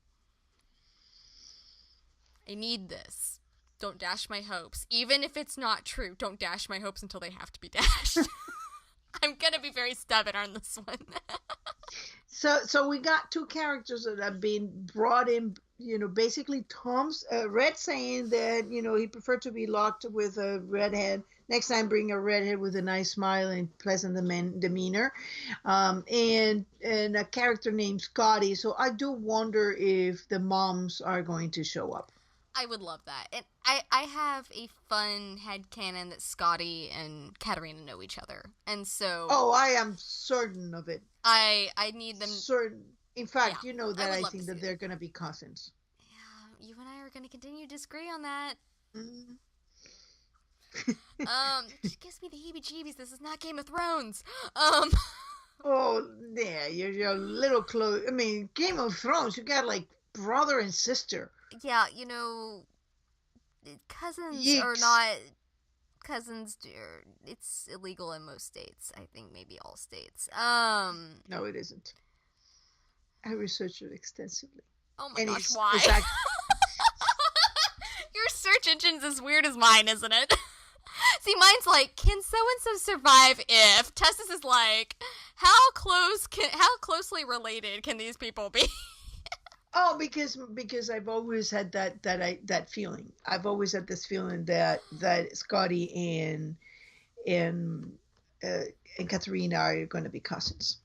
I need this. Don't dash my hopes. Even if it's not true, don't dash my hopes until they have to be dashed. I'm gonna be very stubborn on this one. So we got 2 characters that have been brought in, you know, basically Tom's Red saying that, you know, he preferred to be locked with a redhead. Next time, bring a redhead with a nice smile and pleasant demeanor, and a character named Scotty. So I do wonder if the moms are going to show up. I would love that. And I have a fun headcanon that Scotty and Katarina know each other. And so... Oh, I am certain of it. I need them... Certain. In fact, yeah, you know that I think that they're going to be cousins. Yeah, you and I are going to continue to disagree on that. It gives me the heebie-jeebies. This is not Game of Thrones. Oh, yeah, you're a little close. I mean, Game of Thrones, you got, like, brother and sister. Yeah, you know, cousins Yeeks. are not cousins. It's illegal in most states. I think maybe all states. No, it isn't. I researched it extensively. Oh my gosh, why? Your search engine's as weird as mine, isn't it? See, mine's like, can so-and-so survive if? Tessa's is like, how closely related can these people be? Oh, because I've always had that feeling. I've always had this feeling that Scotty and uh, and Katharina are going to be cousins.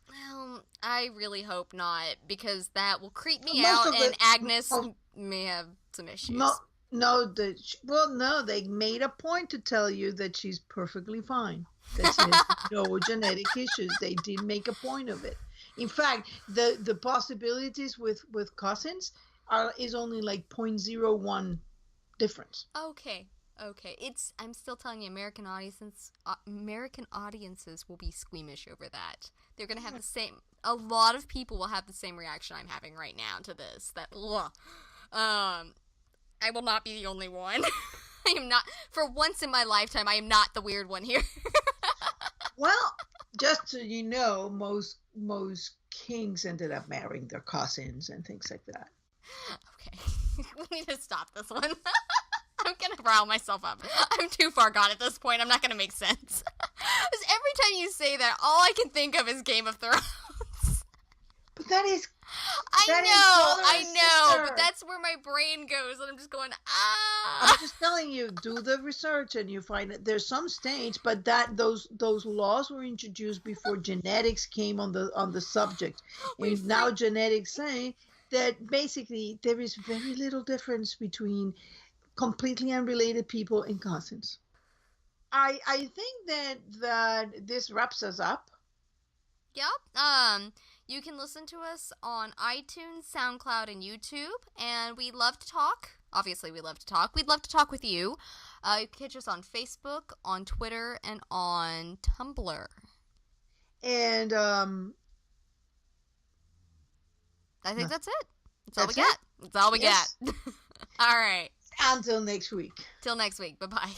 Well, I really hope not, because that will creep me Most out, of and the Agnes most, may have some no, issues. no, well, no, they made a point to tell you that she's perfectly fine, that she has no genetic issues. They did make a point of it. In fact, the possibilities with cousins is only like 0.01 difference. Okay, okay. I'm still telling you, American audiences will be squeamish over that. They're gonna have the same. A lot of people will have the same reaction I'm having right now to this. That, ugh. I will not be the only one. I am not. For once in my lifetime, I am not the weird one here. Well, just so you know, most kings ended up marrying their cousins and things like that. Okay, we need to stop this one. I'm gonna rile myself up. I'm too far gone at this point. I'm not gonna make sense. Because every time you say that, all I can think of is Game of Thrones. But that is I know, sister. but that's where my brain goes, and I'm just going, I'm ah. just telling you, do the research and you find that there's some states, but that those laws were introduced before genetics came on the subject. We And now freak. genetics say that basically there is very little difference between completely unrelated people and cousins. I think that this wraps us up. Yep. You can listen to us on iTunes, SoundCloud, and YouTube, and we love to talk. Obviously, we love to talk. We'd love to talk with you. You can catch us on Facebook, on Twitter, and on Tumblr. And I think that's it. That's all we that's it. got. That's all we Yes. got. All right. Until next week. Till next week. Bye bye.